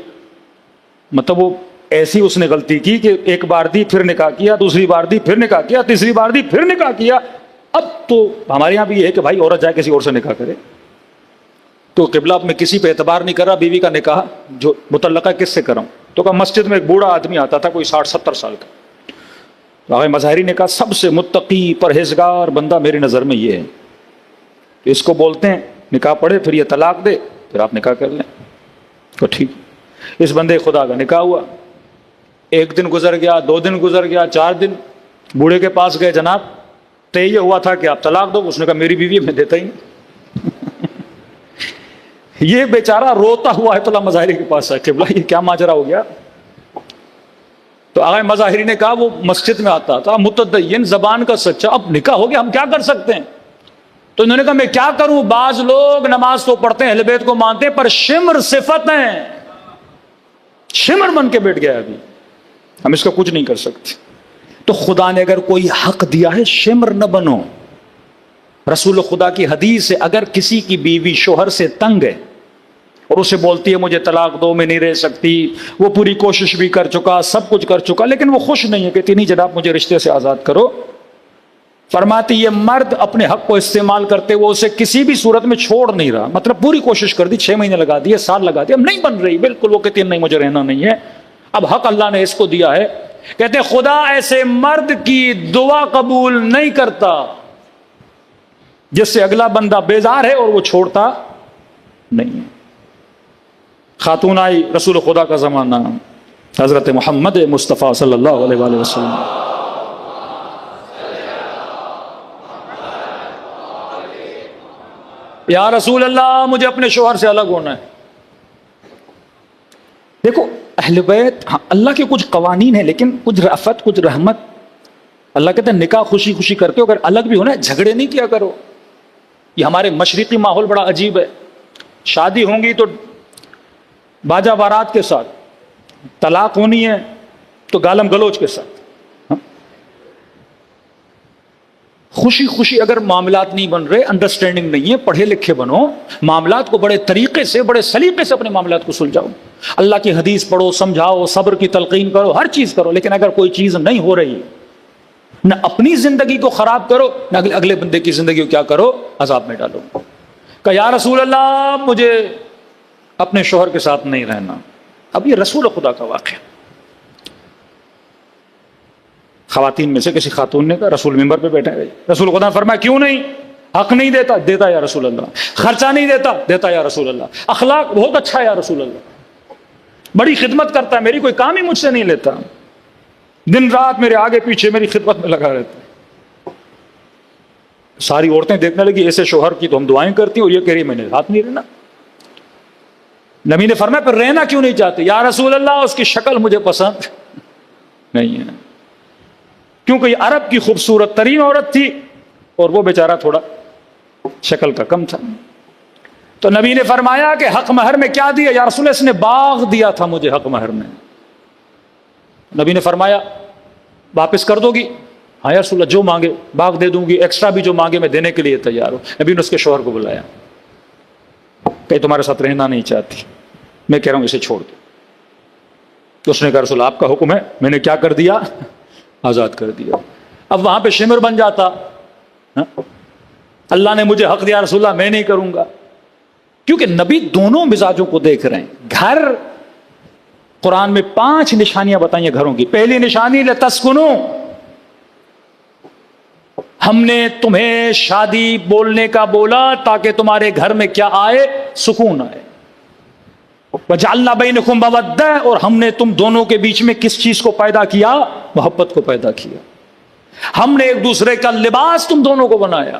مطلب وہ ایسی اس نے غلطی کی کہ ایک بار دی پھر نکاح کیا, دوسری بار دی پھر نکاح کیا, تیسری بار دی پھر نکاح کیا. اب تو ہمارے یہاں بھی یہ ہے کہ بھائی عورت جائے کسی اور سے نکاح کرے, تو قبلہ میں کسی پہ اعتبار نہیں کر رہا, بیوی کا نکاح جو متعلقہ کس سے کروں. تو کہ مسجد میں ایک بوڑھا آدمی آتا تھا, کوئی 60-70 سال کا. مظاہری نے کہا سب سے متقی پرہیزگار بندہ میری نظر میں یہ ہے, اس کو بولتے ہیں نکاح پڑھے پھر یہ طلاق دے پھر آپ نکاح کر لیں. تو ٹھیک, اس بندے خدا کا نکاح ہوا. 1 دن گزر گیا, 2 دن گزر گیا, 4 دن. بوڑھے کے پاس گئے, جناب طے یہ ہوا تھا کہ آپ طلاق دو. اس نے کہا میری بیوی میں دیتا ہی نہیں. یہ بیچارہ روتا ہوا ہے تو مظاہری کے پاس ہے, قبلہ یہ کیا ماجرا ہو گیا. تو آغا مظاہری نے کہا وہ مسجد میں آتا تھا, متدین, زبان کا سچا, اب نکاح ہو گیا, ہم کیا کر سکتے ہیں. تو انہوں نے کہا میں کیا کروں, بعض لوگ نماز تو پڑھتے ہیں, اہل بیت کو مانتے ہیں, پر شمر صفت ہیں, شمر بن کے بیٹھ گیا ابھی, ہم اس کا کچھ نہیں کر سکتے. تو خدا نے اگر کوئی حق دیا ہے شمر نہ بنو. رسول خدا کی حدیث ہے اگر کسی کی بیوی شوہر سے تنگ ہے اور اسے بولتی ہے مجھے طلاق دو, میں نہیں رہ سکتی, وہ پوری کوشش بھی کر چکا, سب کچھ کر چکا, لیکن وہ خوش نہیں ہے, کہتی نہیں جناب مجھے رشتے سے آزاد کرو. فرماتی یہ مرد اپنے حق کو استعمال کرتے وہ اسے کسی بھی صورت میں چھوڑ نہیں رہا, مطلب پوری کوشش کر دی, 6 مہینے لگا دیے, سال لگا دیے, اب نہیں بن رہی بالکل. وہ کہتی ہے نہیں مجھے رہنا نہیں ہے, اب حق اللہ نے اس کو دیا ہے. کہتے خدا ایسے مرد کی دعا قبول نہیں کرتا جس سے اگلا بندہ بیزار ہے اور وہ چھوڑتا نہیں ہے. خاتون آئی, رسول خدا کا زمانہ, حضرت محمد مصطفیٰ صلی اللہ علیہ وآلہ وسلم. یا رسول اللہ مجھے اپنے شوہر سے الگ ہونا ہے. دیکھو اہل بیت, ہاں اللہ کے کچھ قوانین ہیں لیکن کچھ رأفت کچھ رحمت. اللہ کہتے ہیں نکاح خوشی خوشی کرتے ہو, اگر الگ بھی ہونا ہے جھگڑے نہیں کیا کرو. یہ ہمارے مشرقی ماحول بڑا عجیب ہے, شادی ہوں گی تو باجا بارات کے ساتھ, طلاق ہونی ہے تو گالم گلوچ کے ساتھ. خوشی خوشی اگر معاملات نہیں بن رہے, انڈرسٹینڈنگ نہیں ہے, پڑھے لکھے بنو, معاملات کو بڑے طریقے سے بڑے سلیقے سے اپنے معاملات کو سلجھاؤ, اللہ کی حدیث پڑھو, سمجھاؤ, صبر کی تلقین کرو, ہر چیز کرو. لیکن اگر کوئی چیز نہیں ہو رہی, نہ اپنی زندگی کو خراب کرو نہ اگلے بندے کی زندگی کو کیا کرو, عذاب میں ڈالو. کہ یا رسول اللہ مجھے اپنے شوہر کے ساتھ نہیں رہنا. اب یہ رسول خدا کا واقعہ. خواتین میں سے کسی خاتون نے کہا, رسول ممبر پہ بیٹھے گئے, رسول خدا نے فرمایا کیوں نہیں, حق نہیں دیتا, دیتا یا رسول اللہ, خرچہ نہیں دیتا, دیتا یا رسول اللہ, اخلاق بہت اچھا ہے یا رسول اللہ, بڑی خدمت کرتا ہے, میری کوئی کام ہی مجھ سے نہیں لیتا, دن رات میرے آگے پیچھے میری خدمت میں لگا رہتا ہے. ساری عورتیں دیکھنے لگی ایسے شوہر کی تو ہم دعائیں کرتی ہیں, اور یہ کہہ رہی میں نے ہاتھ نہیں رہنا. نبی نے فرمایا پھر رہنا کیوں نہیں چاہتے, یا رسول اللہ اس کی شکل مجھے پسند نہیں ہے, کیونکہ یہ عرب کی خوبصورت ترین عورت تھی اور وہ بیچارہ تھوڑا شکل کا کم تھا. تو نبی نے فرمایا کہ حق مہر میں کیا دیا؟ یا رسول اللہ اس نے باغ دیا تھا مجھے حق مہر میں. نبی نے فرمایا واپس کر دو گی؟ ہاں یا رسول اللہ جو مانگے باغ دے دوں گی، ایکسٹرا بھی جو مانگے میں دینے کے لیے تیار ہوں. نبی نے اس کے شوہر کو بلایا کہ تمہارے ساتھ رہنا نہیں چاہتی، میں کہہ رہا ہوں اسے چھوڑ دو. تو اس نے کہا رسول آپ کا حکم ہے. میں نے کیا کر دیا؟ آزاد کر دیا. اب وہاں پہ شمر بن جاتا، اللہ نے مجھے حق دیا رسول اللہ میں نہیں کروں گا. کیونکہ نبی دونوں مزاجوں کو دیکھ رہے ہیں. گھر قرآن میں 5 نشانیاں بتائیں ہیں گھروں کی. پہلی نشانی لتسکنو، ہم نے تمہیں شادی بولنے کا بولا تاکہ تمہارے گھر میں کیا آئے؟ سکون آئے. وجعلنا بینکم مودہ، اور ہم نے تم دونوں کے بیچ میں کس چیز کو پیدا کیا؟ محبت کو پیدا کیا. ہم نے ایک دوسرے کا لباس تم دونوں کو بنایا.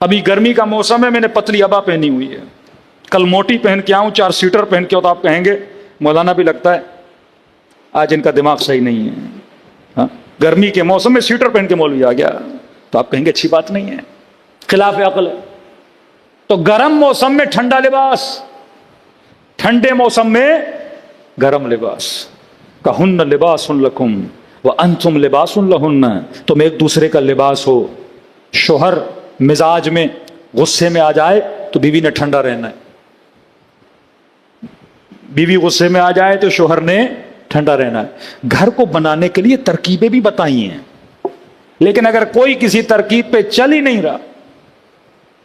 ابھی گرمی کا موسم ہے، میں نے پتلی ابا پہنی ہوئی ہے، کل موٹی پہن کے آؤں 4 سیٹر پہن کے، تو آپ کہیں گے مولانا بھی لگتا ہے آج ان کا دماغ صحیح نہیں ہے. ہاں گرمی کے موسم میں سیٹر پہن کے مولوی آ گیا، تو آپ کہیں گے اچھی بات نہیں ہے، خلاف عقل ہے. تو گرم موسم میں ٹھنڈا لباس، ٹھنڈے موسم میں گرم لباس. کہن لباس لکم وانتم لباس لہن، تم ایک دوسرے کا لباس ہو. شوہر مزاج میں غصے میں آ جائے تو بیوی نے ٹھنڈا رہنا ہے، بیوی غصے میں آ جائے تو شوہر نے ٹھنڈا رہنا ہے. گھر کو بنانے کے لیے ترکیبیں بھی بتائی ہیں، لیکن اگر کوئی کسی ترکیب پہ چل ہی نہیں رہا،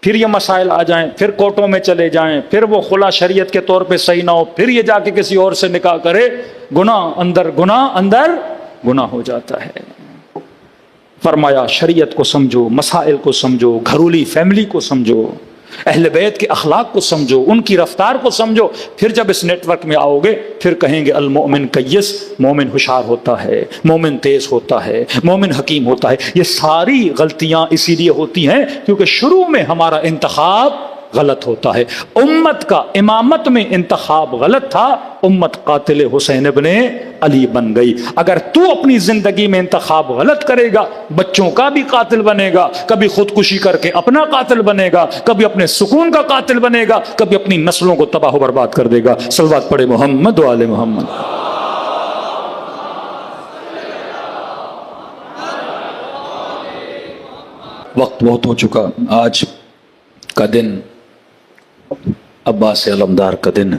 پھر یہ مسائل آ جائیں، پھر کورٹوں میں چلے جائیں، پھر وہ خلا شریعت کے طور پہ صحیح نہ ہو، پھر یہ جا کے کسی اور سے نکاح کرے، گناہ اندر گناہ ہو جاتا ہے. فرمایا شریعت کو سمجھو، مسائل کو سمجھو، گھرولی فیملی کو سمجھو، اہل بیت کے اخلاق کو سمجھو، ان کی رفتار کو سمجھو. پھر جب اس نیٹ ورک میں آؤ گے پھر کہیں گے المؤمن کیس، مومن ہوشیار ہوتا ہے، مومن تیز ہوتا ہے، مومن حکیم ہوتا ہے. یہ ساری غلطیاں اسی لیے ہوتی ہیں کیونکہ شروع میں ہمارا انتخاب غلط ہوتا ہے. امت کا امامت میں انتخاب غلط تھا، امت قاتل حسین ابن علی بن گئی. اگر تو اپنی زندگی میں انتخاب غلط کرے گا، بچوں کا بھی قاتل بنے گا، کبھی خودکشی کر کے اپنا قاتل بنے گا، کبھی اپنے سکون کا قاتل بنے گا، کبھی اپنی نسلوں کو تباہ و برباد کر دے گا. صلوات پڑھے محمد و آل محمد. وقت بہت ہو چکا. آج کا دن عباس علمدار کا دن ہے.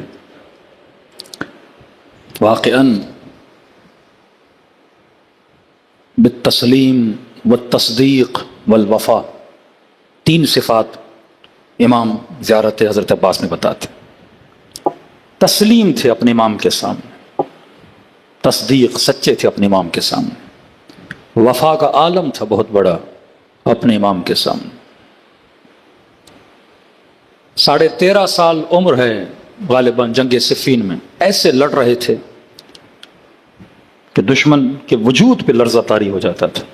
واقعاً بالتسلیم والتصدیق والوفا 3 صفات امام زیارت حضرت عباس میں بتاتے. تسلیم تھے اپنے امام کے سامنے، تصدیق سچے تھے اپنے امام کے سامنے، وفا کا عالم تھا بہت بڑا اپنے امام کے سامنے. 13.5 سال عمر ہے غالباً جنگ صفین میں، ایسے لڑ رہے تھے کہ دشمن کے وجود پہ لرزہ طاری ہو جاتا تھا.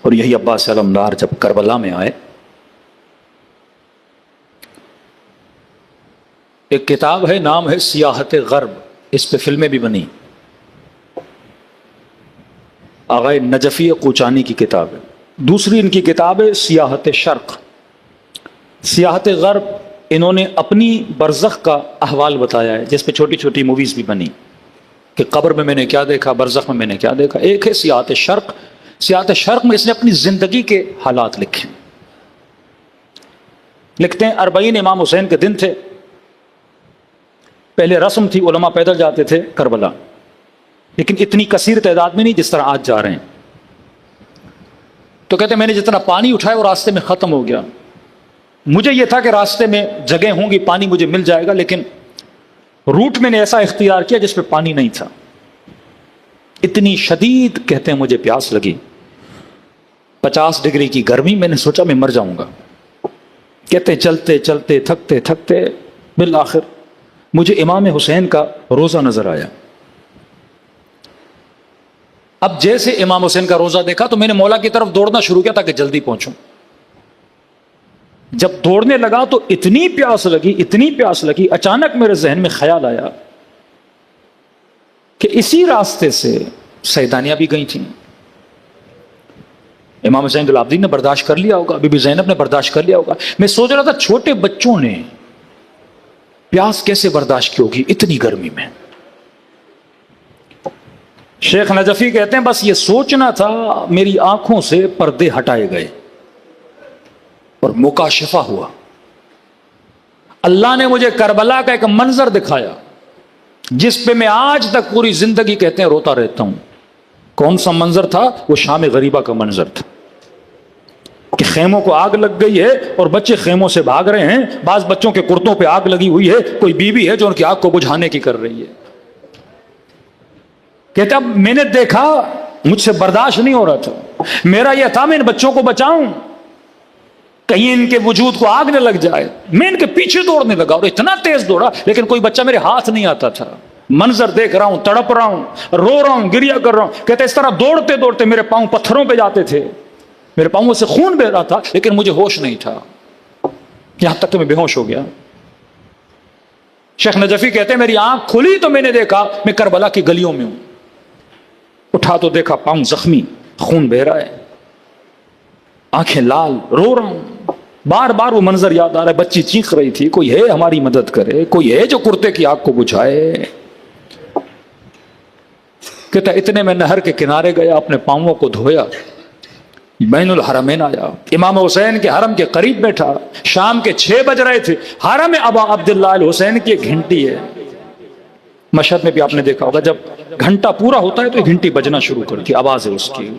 اور یہی عباس علمدار جب کربلا میں آئے، ایک کتاب ہے نام ہے سیاحت غرب، اس پہ فلمیں بھی بنی، آغا نجفی کوچانی کی کتاب ہے. دوسری ان کی کتاب ہے سیاحت شرق. سیاحت غرب انہوں نے اپنی برزخ کا احوال بتایا ہے، جس پہ چھوٹی چھوٹی موویز بھی بنی کہ قبر میں نے کیا دیکھا، برزخ میں نے کیا دیکھا. ایک ہے سیاحت شرق. سیاحت شرق میں اس نے اپنی زندگی کے حالات لکھے. لکھتے ہیں 40 امام حسین کے دن تھے. پہلے رسم تھی، علماء پیدل جاتے تھے کربلا، لیکن اتنی کثیر تعداد میں نہیں جس طرح آج جا رہے ہیں. تو کہتے ہیں میں نے جتنا پانی اٹھایا وہ راستے میں ختم ہو گیا. مجھے یہ تھا کہ راستے میں جگہ ہوں گی، پانی مجھے مل جائے گا، لیکن روٹ میں نے ایسا اختیار کیا جس پہ پانی نہیں تھا. اتنی شدید کہتے ہیں مجھے پیاس لگی، 50 ڈگری کی گرمی، میں نے سوچا میں مر جاؤں گا. کہتے چلتے چلتے تھکتے تھکتے بالآخر مجھے امام حسین کا روزہ نظر آیا. اب جیسے امام حسین کا روزہ دیکھا تو میں نے مولا کی طرف دوڑنا شروع کیا تاکہ جلدی پہنچوں. جب دوڑنے لگا تو اتنی پیاس لگی، اچانک میرے ذہن میں خیال آیا کہ اسی راستے سے سیدانیاں بھی گئی تھیں. امام زین العابدین نے برداشت کر لیا ہوگا, بی بی زینب نے برداشت کر لیا ہوگا. میں سوچ رہا تھا چھوٹے بچوں نے پیاس کیسے برداشت کی ہوگی اتنی گرمی میں. شیخ نجفی کہتے ہیں بس یہ سوچنا تھا, میری آنکھوں سے پردے ہٹائے گئے اور مکاشفہ ہوا. اللہ نے مجھے کربلا کا ایک منظر دکھایا جس پہ میں آج تک پوری زندگی کہتے ہیں روتا رہتا ہوں. کون سا منظر تھا؟ وہ شام غریبہ کا منظر تھا کہ خیموں کو آگ لگ گئی ہے اور بچے خیموں سے بھاگ رہے ہیں. بعض بچوں کے کرتوں پہ آگ لگی ہوئی ہے, کوئی بیوی ہے جو ان کی آگ کو بجھانے کی کر رہی ہے. کہتا اب میں نے دیکھا, مجھ سے برداشت نہیں ہو رہا تھا. میرا یہ تھا میں ان بچوں کو بچاؤں, کہیں ان کے وجود کو آگ نہ لگ جائے. میں ان کے پیچھے دوڑنے لگا اور اتنا تیز دوڑا لیکن کوئی بچہ میرے ہاتھ نہیں آتا تھا. منظر دیکھ رہا ہوں, تڑپ رہا ہوں, رو رہا ہوں, گریا کر رہا ہوں. کہتے اس طرح دوڑتے دوڑتے میرے پاؤں پتھروں پہ جاتے تھے, میرے پاؤں سے خون بہ رہا تھا لیکن مجھے ہوش نہیں تھا, یہاں تک کہ میں بے ہوش ہو گیا. شیخ نجفی کہتے ہیں میری آنکھ کھلی تو میں نے دیکھا میں کربلا کی گلیوں میں ہوں. اٹھا تو دیکھا پاؤں زخمی, خون بہ رہا ہے, آنکھیں لال, رو رہا ہوں. بار بار وہ منظر یاد آ رہا ہے, بچی چیخ رہی تھی کوئی ہے ہماری مدد کرے, کوئی ہے جو کرتے کی آگ کو بجھائے. کہتا اتنے میں نہر کے کنارے گیا, اپنے پاؤں کو دھویا, بین الحرمین آیا, امام حسین کے حرم کے قریب بیٹھا. شام کے 6 بج رہے تھے. حرم ابا عبداللہ الحسین کی ایک گھنٹی ہے, مشہد میں بھی آپ نے دیکھا ہوگا جب گھنٹہ پورا ہوتا ہے تو گھنٹی بجنا شروع کرتی, آواز ہے اس کی.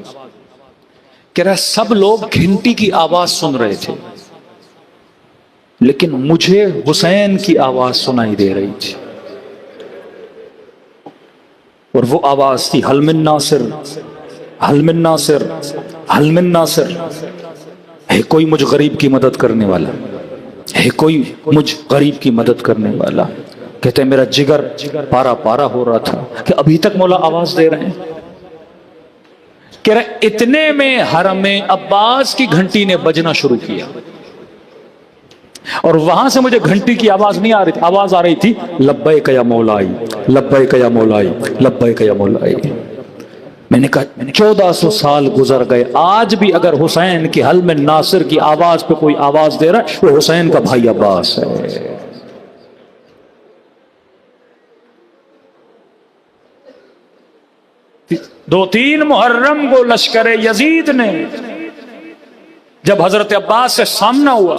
کہہ رہا سب لوگ گھنٹی کی آواز سن رہے تھے لیکن مجھے حسین کی آواز سنائی دے رہی تھی, اور وہ آواز تھی حل من ناصر, حل من ناصر, حل من ناصر. ہے کوئی مجھ غریب کی مدد کرنے والا, ہے کوئی مجھ غریب کی مدد کرنے والا. کہتے ہیں میرا جگر پارا پارا ہو رہا تھا کہ ابھی تک مولا آواز دے رہے ہیں. کہہ رہے اتنے میں حرم عباس کی گھنٹی نے بجنا شروع کیا اور وہاں سے مجھے گھنٹی کی آواز نہیں آ رہی تھی, آواز آ رہی تھی لبیک یا مولائی, لبیک یا مولائی, لبیک یا مولائی. میں نے کہا 1400 سال گزر گئے, آج بھی اگر حسین کی حل میں ناصر کی آواز پہ کوئی آواز دے رہا ہے وہ حسین کا بھائی عباس ہے. 2-3 محرم کو لشکر یزید نے جب حضرت عباس سے سامنا ہوا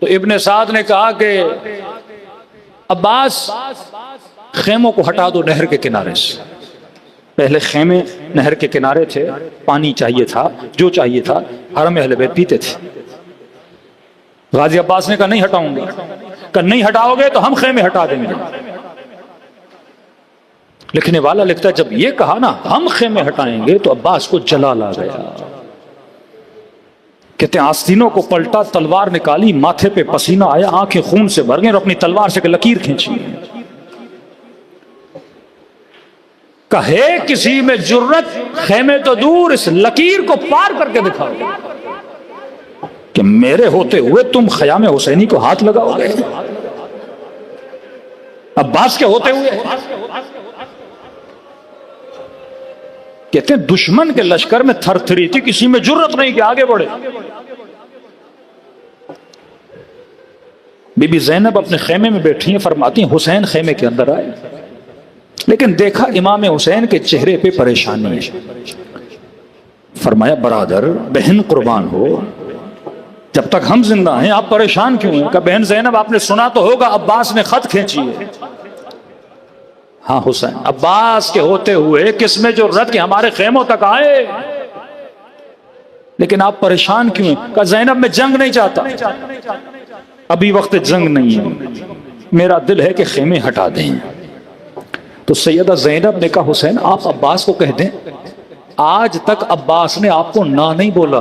تو ابن سعد نے کہا کہ عباس خیموں کو ہٹا دو نہر کے کنارے سے. پہلے خیمے نہر کے کنارے تھے, پانی چاہیے تھا, جو چاہیے تھا حرم اہل بیت پیتے تھے. غازی عباس نے کہا نہیں ہٹاؤں گا. کہا نہیں ہٹاؤ گے تو ہم خیمے ہٹا دیں گے. لکھنے والا لکھتا ہے جب یہ کہا نا ہم خیمے ہٹائیں گے تو عباس کو جلال آ گیا. کہتے ہیں آستینوں کو پلٹا, تلوار نکالی, ماتھے پہ پسینہ آیا, آنکھیں خون سے بھر گئیں اور اپنی تلوار سے لکیر کھینچی. کہے کسی میں جرت, خیمے تو دور اس لکیر کو پار کر کے دکھاؤ کہ میرے ہوتے ہوئے تم خیام حسینی کو ہاتھ لگاؤ گے, عباس کے ہوتے ہوئے. کہتے ہیں دشمن کے لشکر میں تھر تھری تھی, کسی میں جرت نہیں کہ آگے بڑھے. بی بی زینب اپنے خیمے میں بیٹھی ہیں, فرماتی ہیں حسین خیمے کے اندر آئے لیکن دیکھا امام حسین کے چہرے پہ پریشانی ہے. فرمایا برادر بہن قربان ہو, جب تک ہم زندہ ہیں آپ پریشان کیوں ہیں؟ کہ بہن زینب آپ نے سنا تو ہوگا عباس نے خط کھینچی ہے. ہاں حسین, عباس کے ہوتے ہوئے کس میں جو رد کے ہمارے خیموں تک آئے, لیکن آپ پریشان کیوں ہیں؟ کہ زینب میں جنگ نہیں چاہتا, ابھی وقت جنگ نہیں ہے, میرا دل ہے کہ خیمے ہٹا دیں. تو سیدہ زینب نے کہا حسین آپ عباس کو کہہ دیں آج تک عباس نے آپ کو نہ نہیں بولا,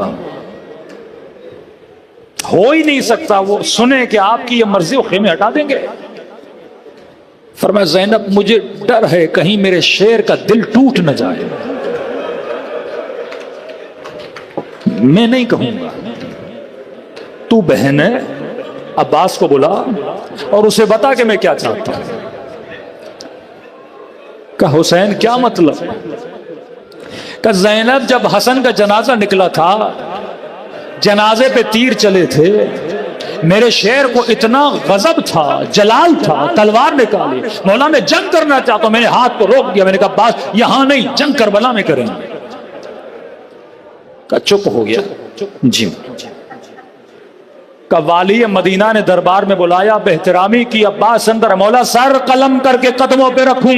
ہو ہی نہیں سکتا وہ سنے کہ آپ کی یہ مرضی, وہ خیمے ہٹا دیں گے. فرمایا زینب مجھے ڈر ہے کہیں میرے شیر کا دل ٹوٹ نہ جائے, میں نہیں کہوں گا, تو بہن ہے, عباس کو بلا اور اسے بتا کہ میں کیا چاہتا ہوں. کہ حسین کیا مطلب؟ کہ زینب جب حسن کا جنازہ نکلا تھا، جنازے پہ تیر چلے تھے، میرے شیر کو اتنا غضب تھا، جلال تھا، تلوار نکالی، مولا میں جنگ کرنا چاہتا ہوں، میں نے ہاتھ کو روک دیا، میں نے کہا عباس یہاں نہیں، جنگ کربلا میں کریں گے۔ کہ چپ ہو گیا، جی۔ کہ والی مدینہ نے دربار میں بلایا، بہترامی کی، عباس اندر، مولا سر قلم کر کے قدموں پہ رکھوں،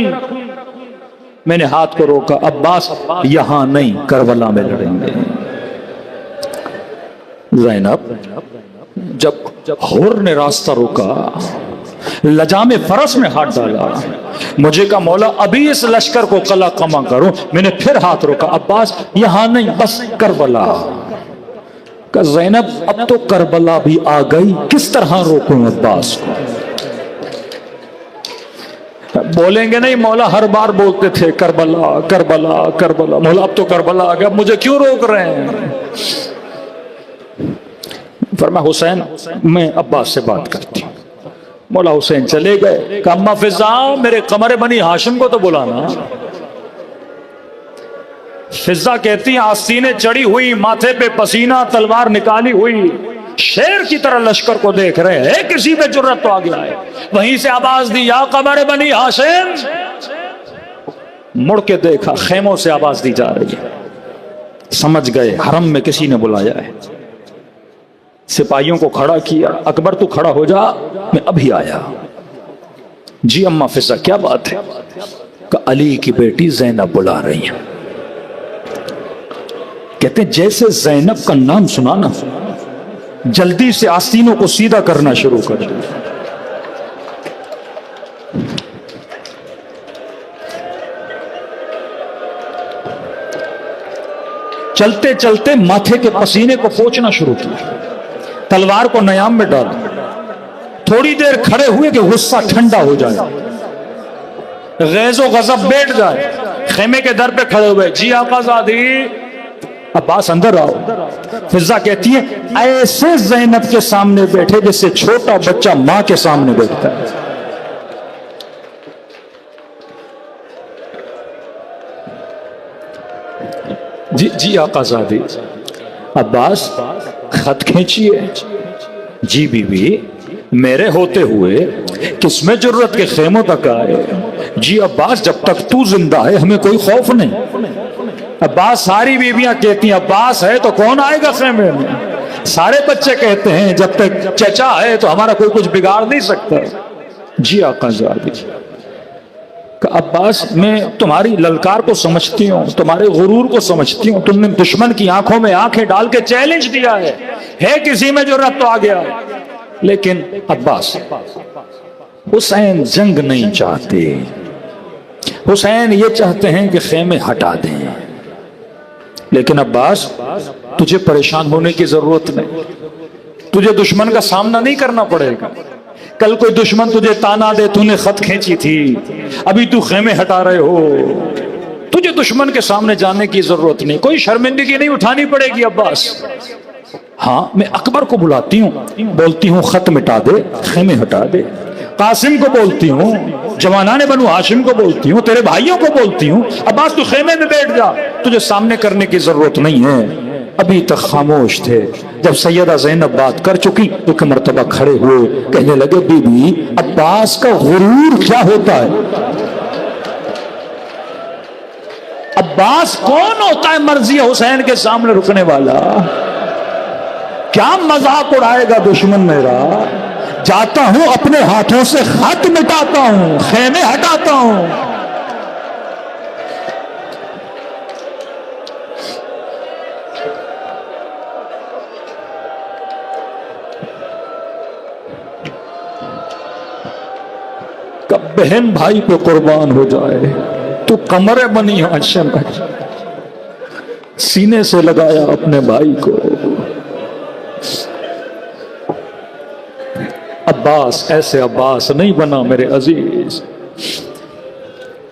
میں نے ہاتھ کو روکا، عباس یہاں نہیں، کربلا میں لڑیں گے۔ زینب جب حر نے راستہ روکا، لجام فرس میں ہاتھ ڈالا، مجھے کہا مولا ابھی اس لشکر کو قلع قمع کروں، میں نے پھر ہاتھ روکا، عباس یہاں نہیں، بس کربلا۔ کہ زینب اب تو کربلا بھی آ گئی، کس طرح روکوں عباس کو؟ بولیں گے نہیں مولا، ہر بار بولتے تھے کربلا کربلا کربلا، مولا اب تو کربلا آ گیا، اب مجھے کیوں روک رہے ہیں؟ فرمایا حسین میں عباس سے بات کرتی ہوں۔ مولا حسین چلے گئے، کہ اماں فضا میرے قمر بنی ہاشم کو تو بلانا۔ فضا کہتی ہیں آستینیں چڑھی ہوئی، ماتھے پہ پسینہ، تلوار نکالی ہوئی، شیر کی طرح لشکر کو دیکھ رہے ہیں، کسی پہ جرت تو آ گیا ہے۔ وہیں سے آواز دی یا قمر بنی ہاشم، مڑ کے دیکھا خیموں سے آواز دی جا رہی ہے، سمجھ گئے حرم میں کسی نے بلایا ہے۔ سپاہیوں کو کھڑا کیا، اکبر تو کھڑا ہو جا، میں ابھی آیا۔ جی اماں فضا کیا بات ہے؟ کہ علی کی بیٹی زینب بلا رہی ہیں۔ کہتے ہیں جیسے زینب کا نام سنا نا، جلدی سے آستینوں کو سیدھا کرنا شروع کر دیا۔ چلتے چلتے ماتھے کے پسینے کو پوچھنا شروع کیا، تلوار کو نیام میں ڈالا، تھوڑی دیر کھڑے ہوئے کہ غصہ ٹھنڈا ہو جائے، غیظ و غضب بیٹھ جائے۔ خیمے کے در پہ کھڑے ہوئے، جی آقا زادی، عباس اندر آؤ۔ فضا کہتی ہے ایسے زینب کے سامنے بیٹھے جیسے چھوٹا بچہ ماں کے سامنے بیٹھتا ہے۔ جی آقا زادی، عباس خط کھینچیے۔ جی بی بی، میرے ہوتے ہوئے کس میں جرت کے خیموں تک آئے؟ جی عباس جب تک تو زندہ ہے ہمیں کوئی خوف نہیں۔ عباس ساری بیویاں کہتی ہیں عباس ہے تو کون آئے گا خیمے میں؟ سارے بچے کہتے ہیں جب تک چچا ہے تو ہمارا کوئی کچھ بگاڑ نہیں سکتا۔ جی آقا زادی، کہ عباس میں تمہاری للکار کو سمجھتی ہوں، تمہارے غرور کو سمجھتی ہوں، تم نے دشمن کی آنکھوں میں آنکھیں ڈال کے چیلنج دیا ہے کسی میں جرات تو آ گیا، لیکن عباس حسین جنگ نہیں چاہتے، حسین یہ چاہتے ہیں کہ خیمے ہٹا دیں۔ لیکن عباس تجھے پریشان ہونے کی ضرورت نہیں، تجھے دشمن کا سامنا نہیں کرنا پڑے گا۔ کل کوئی دشمن تجھے تانا دے تو نے خط کھینچی تھی، ابھی تو خیمے ہٹا رہے ہو، تجھے دشمن کے سامنے جانے کی ضرورت نہیں، کوئی شرمندگی نہیں اٹھانی پڑے گی عباس۔ ہاں میں اکبر کو بلاتی ہوں، بولتی ہوں خط مٹا دے، خیمے ہٹا دے، قاسم کو بولتی ہوں، جوانان بنو ہاشم کو بولتی ہوں، تیرے بھائیوں کو بولتی ہوں، عباس تو خیمے میں بیٹھ جا، تجھے سامنے کرنے کی ضرورت نہیں ہے۔ ابھی تک خاموش تھے، جب سیدہ زینب بات کر چکی ایک مرتبہ کھڑے ہوئے، کہنے لگے بی بی عباس کا غرور کیا ہوتا ہے؟ عباس کون ہوتا ہے مرضی حسین کے سامنے رکنے والا؟ کیا مذاق اڑائے گا دشمن میرا؟ جاتا ہوں اپنے ہاتھوں سے خط مٹاتا ہوں، خیمے ہٹاتا ہوں۔ کب بہن بھائی پہ قربان ہو جائے، تو قمر بنی ہاشم سینے سے لگایا اپنے بھائی کو۔ عباس ایسے عباس نہیں بنا میرے عزیز،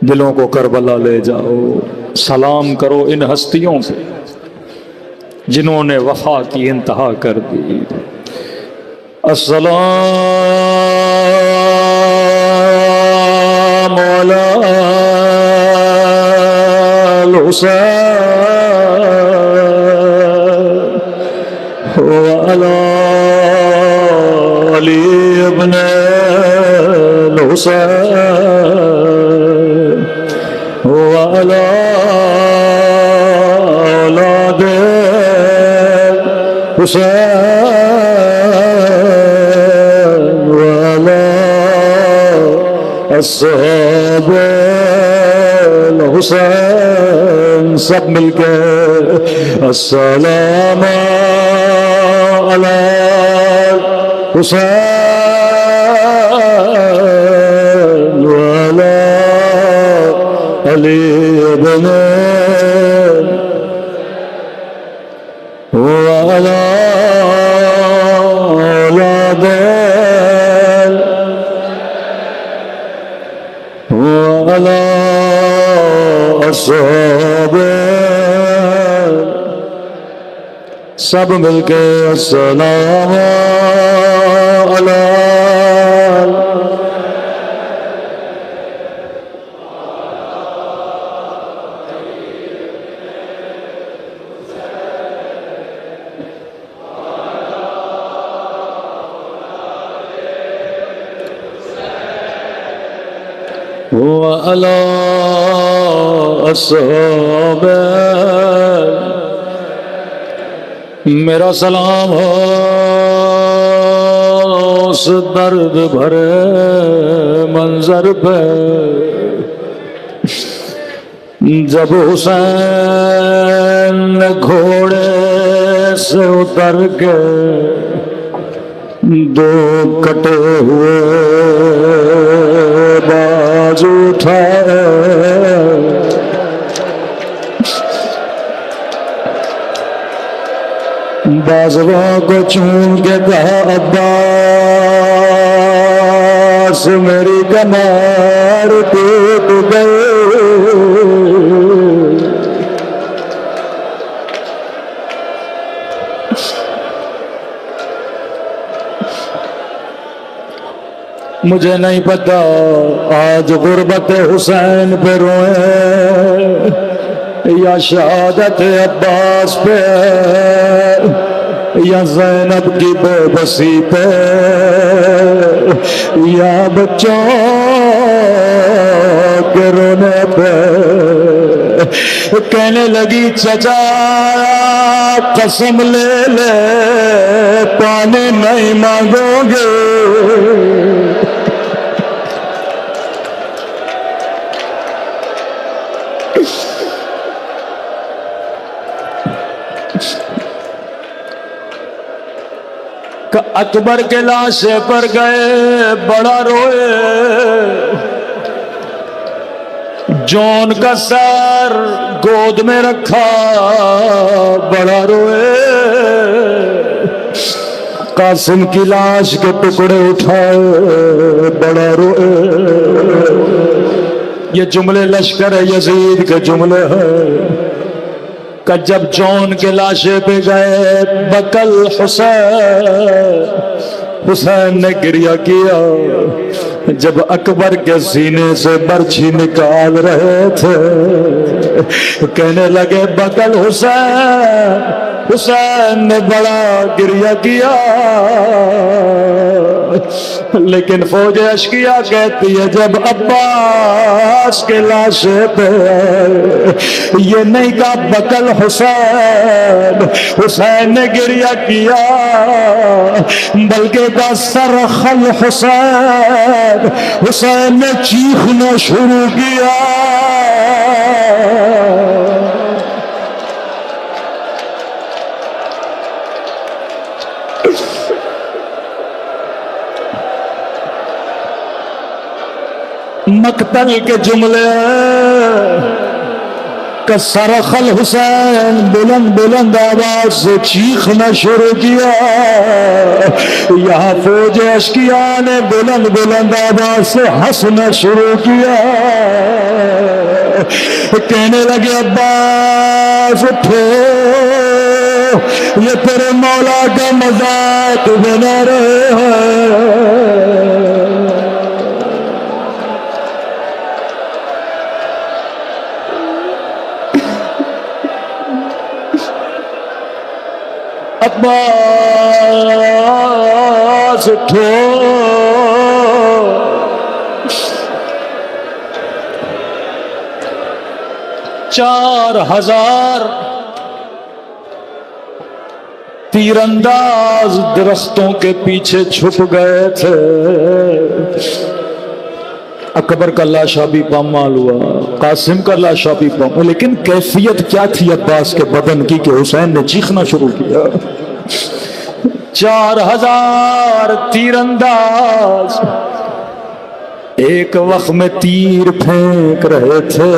دلوں کو کربلا لے جاؤ، سلام کرو ان ہستیوں پہ جنہوں نے وفا کی انتہا کر دی۔ السلام علی الحسين وعلى علي بن الحسين وعلى أولاد الحسين وعلى أصحاب الحسين سب مل کے السلام على الحسين وعلى علي بن وعلى أولاد وعلى أصحاب سب مل کے السلام علی وعلى أصحاب میرا سلام ہو اس درد بھرے منظر پہ جب حسین نے گھوڑے سے اتر کے دو کٹے ہوئے بازو اٹھائے بازووں کو چون کے کہا عباس میری کمر ٹوٹ گئی مجھے نہیں پتا آج غربت حسین پہ روئے یا شہادت عباس پہ یا زینب کی بے بسی پہ یا بچوں کے رونے پہ کہنے لگی چچا قسم لے لے پانی نہیں مانگو گے اکبر کے لاشے پر گئے بڑا روئے جون کا سر گود میں رکھا بڑا روئے قاسم کی لاش کے ٹکڑے اٹھائے بڑا روئے یہ جملے لشکر یزید کے جملے ہیں کہ جب جون کے لاشے پہ گئے بکل حسین نے گریہ کیا جب اکبر کے سینے سے برچھی نکال رہے تھے کہنے لگے بکل حسین نے بڑا گریہ کیا لیکن فوج اشکیا کہتی ہے جب عباس کے لاشے پہ یہ نہیں کہا بکل حسین نے گریہ کیا بلکہ کا سرخل حسین نے چیخنا شروع کیا مقتل کے جملے کہ سرخل حسین بلند بلند آواز سے چیخنا شروع کیا یہاں فوج اشکیا نے بلند بلند آواز سے ہنسنا شروع کیا کہنے لگے عباس اٹھو یہ تیرے مولا کا مذاق بنا رہے ہیں عباس اٹھو، 4000 تیر انداز درختوں کے پیچھے چھپ گئے تھے. اکبر کا لاشا بھی پامال ہوا، قاسم کا لاشا بھی پامال، لیکن کیفیت کیا تھی عباس کے بدن کی کہ حسین نے چیخنا شروع کیا. 4000 تیر انداز ایک وقت میں تیر پھینک رہے تھے.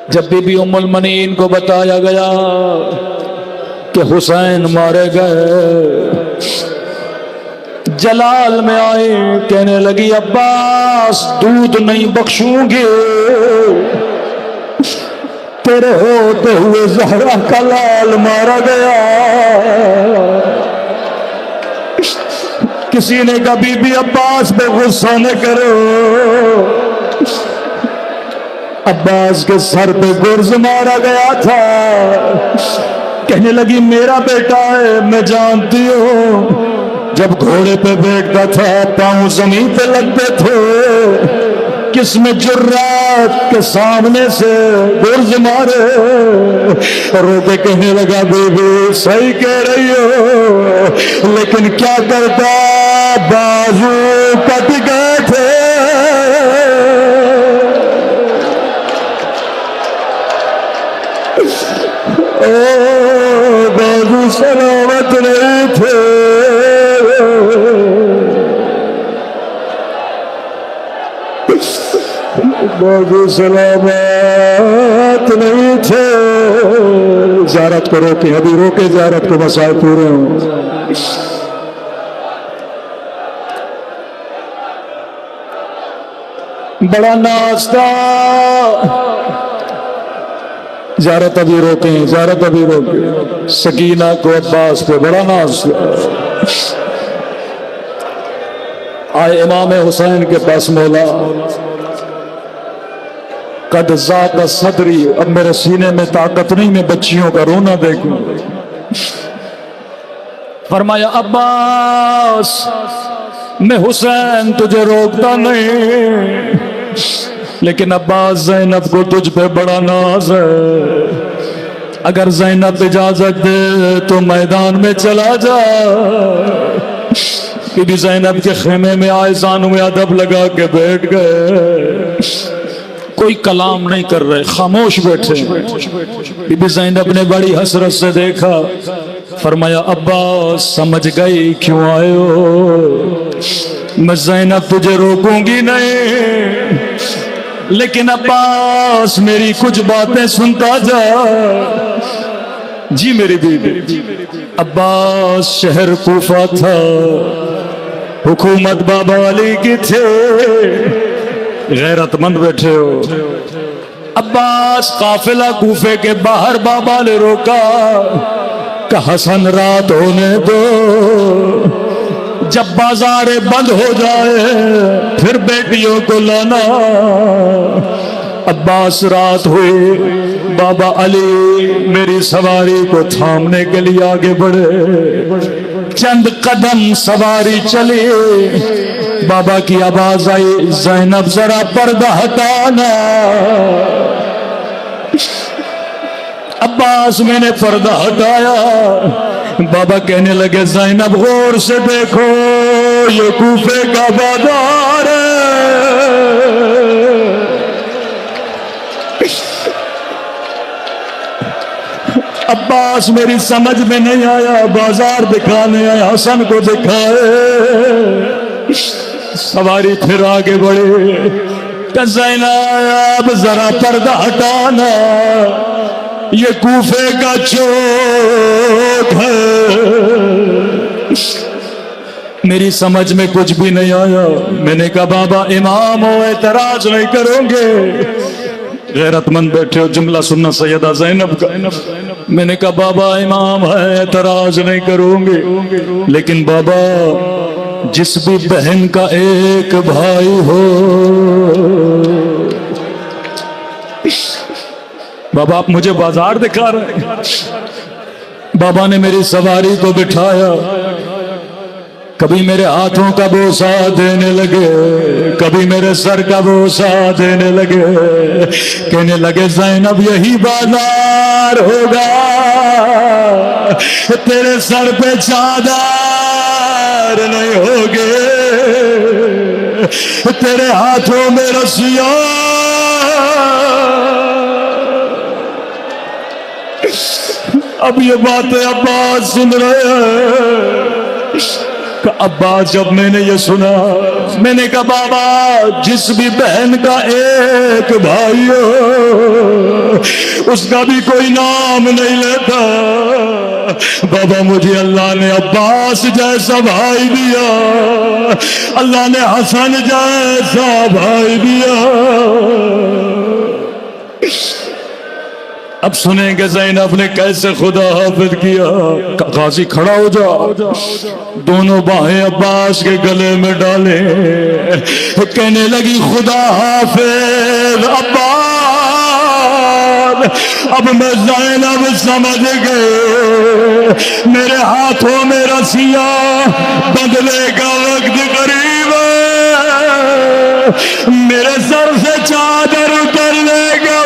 جب بی بی ام المنین کو بتایا گیا کہ حسین مارے گئے، جلال میں آئے، کہنے لگی عباس دودھ نہیں بخشوں گے، تیرے ہوتے ہوئے زہرا کا لال مارا گیا. کسی نے کہا بی بی عباس پہ غصہ نہ کرو، عباس کے سر پہ گرز مارا گیا تھا. کہنے لگی میرا بیٹا ہے، میں جانتی ہوں جب گھوڑے پہ بیٹھتا تھا پاؤں زمین پہ لگتے تھے، کس میں جرات کے سامنے سے گرز مارے. رو کے کہنے لگا بی بی صحیح کہہ رہی ہو، لیکن کیا کرتا بازو کٹ گئے تھے. بازو سلامت نہیں تھے. بازو سلامت نہیں تھے. زیارت کو روکے، ابھی روکے زیارت کو، مسائل پورے ہوں. بڑا ناز تھا. زیارت ابھی روکیں، زیارت ابھی روکیں. سکینہ کو عباس پہ بڑا ناز تھا. آئے امام حسین کے پاس، مولا قد ذاق صدری، اب میرے سینے میں طاقت نہیں، میں بچیوں کا رونا دیکھوں. فرمایا عباس میں حسین تجھے روکتا نہیں، لیکن عباس زینب کو تجھ پہ بڑا ناز ہے. اگر زینب اجازت دے تو میدان میں چلا جا. بی بی زینب کے خیمے میں آئے، زانوں میں ادب لگا کے بیٹھ گئے، کوئی کلام نہیں کر رہے، خاموش بیٹھے. بی بی زینب نے بڑی حسرت سے دیکھا. فرمایا عباس سمجھ گئی کیوں آئے ہو، میں زینب تجھے روکوں گی نہیں، لیکن عباس میری کچھ باتیں سنتا جا. جی میری بیوی. عباس شہر کوفہ تھا، حکومت بابا علی کی تھے. غیرت مند بیٹھے ہو. عباس قافلہ کوفے کے باہر بابا نے روکا کہ حسن رات ہونے دو، جب بازار بند ہو جائے پھر بیٹیوں کو لانا. عباس رات ہوئی، بابا علی میری سواری کو تھامنے کے لیے آگے بڑھے. چند قدم سواری چلی، بابا کی آواز آئی زینب ذرا پردہ ہٹانا. عباس میں نے پردہ ہٹایا. بابا کہنے لگے زینب غور سے دیکھو، یہ کوفے کا بازار ہے. عباس میری سمجھ میں نہیں آیا، بازار دکھانے آیا، حسن کو دکھائے. سواری پھر آگے بڑھے کہ زینب ذرا پردہ ہٹانا، یہ کوفے کا چوک ہے. میری سمجھ میں کچھ بھی نہیں آیا. میں نے کہا بابا امام ہو، اعتراض نہیں کرو گے. غیرت مند بیٹھے ہو، جملہ سننا سیدہ زینب کا. میں نے کہا بابا امام ہے، اعتراض نہیں کروں گے، لیکن بابا جس بھی بہن کا ایک بھائی ہو، بابا آپ مجھے بازار دکھا رہے ہیں. بابا نے میری سواری کو بٹھایا، کبھی میرے ہاتھوں کا بوسہ دینے لگے، کبھی میرے سر کا بوسہ دینے لگے، کہنے لگے زینب یہی بازار ہوگا، تیرے سر پہ چادر نہیں ہوگے، تیرے ہاتھوں میں رسیاں. اب یہ باتیں عباس سن رہے ہیں. کہ عباس جب میں نے یہ سنا، میں نے کہا بابا جس بھی بہن کا ایک بھائی ہو اس کا بھی کوئی نام نہیں لیتا. بابا مجھے اللہ نے عباس جیسا بھائی دیا، اللہ نے حسن جیسا بھائی دیا. اب سنیں گے زینب نے کیسے خدا حافظ کیا. غازی کھڑا ہو جا، دونوں باہیں عباس کے گلے میں ڈالے، کہنے لگی خدا حافظ عباس. اب میں زینب سمجھ گئے میرے ہاتھوں میں رسیاں بدلے کا وقت قریب ہے، میرے سر سے چادر اترنے کا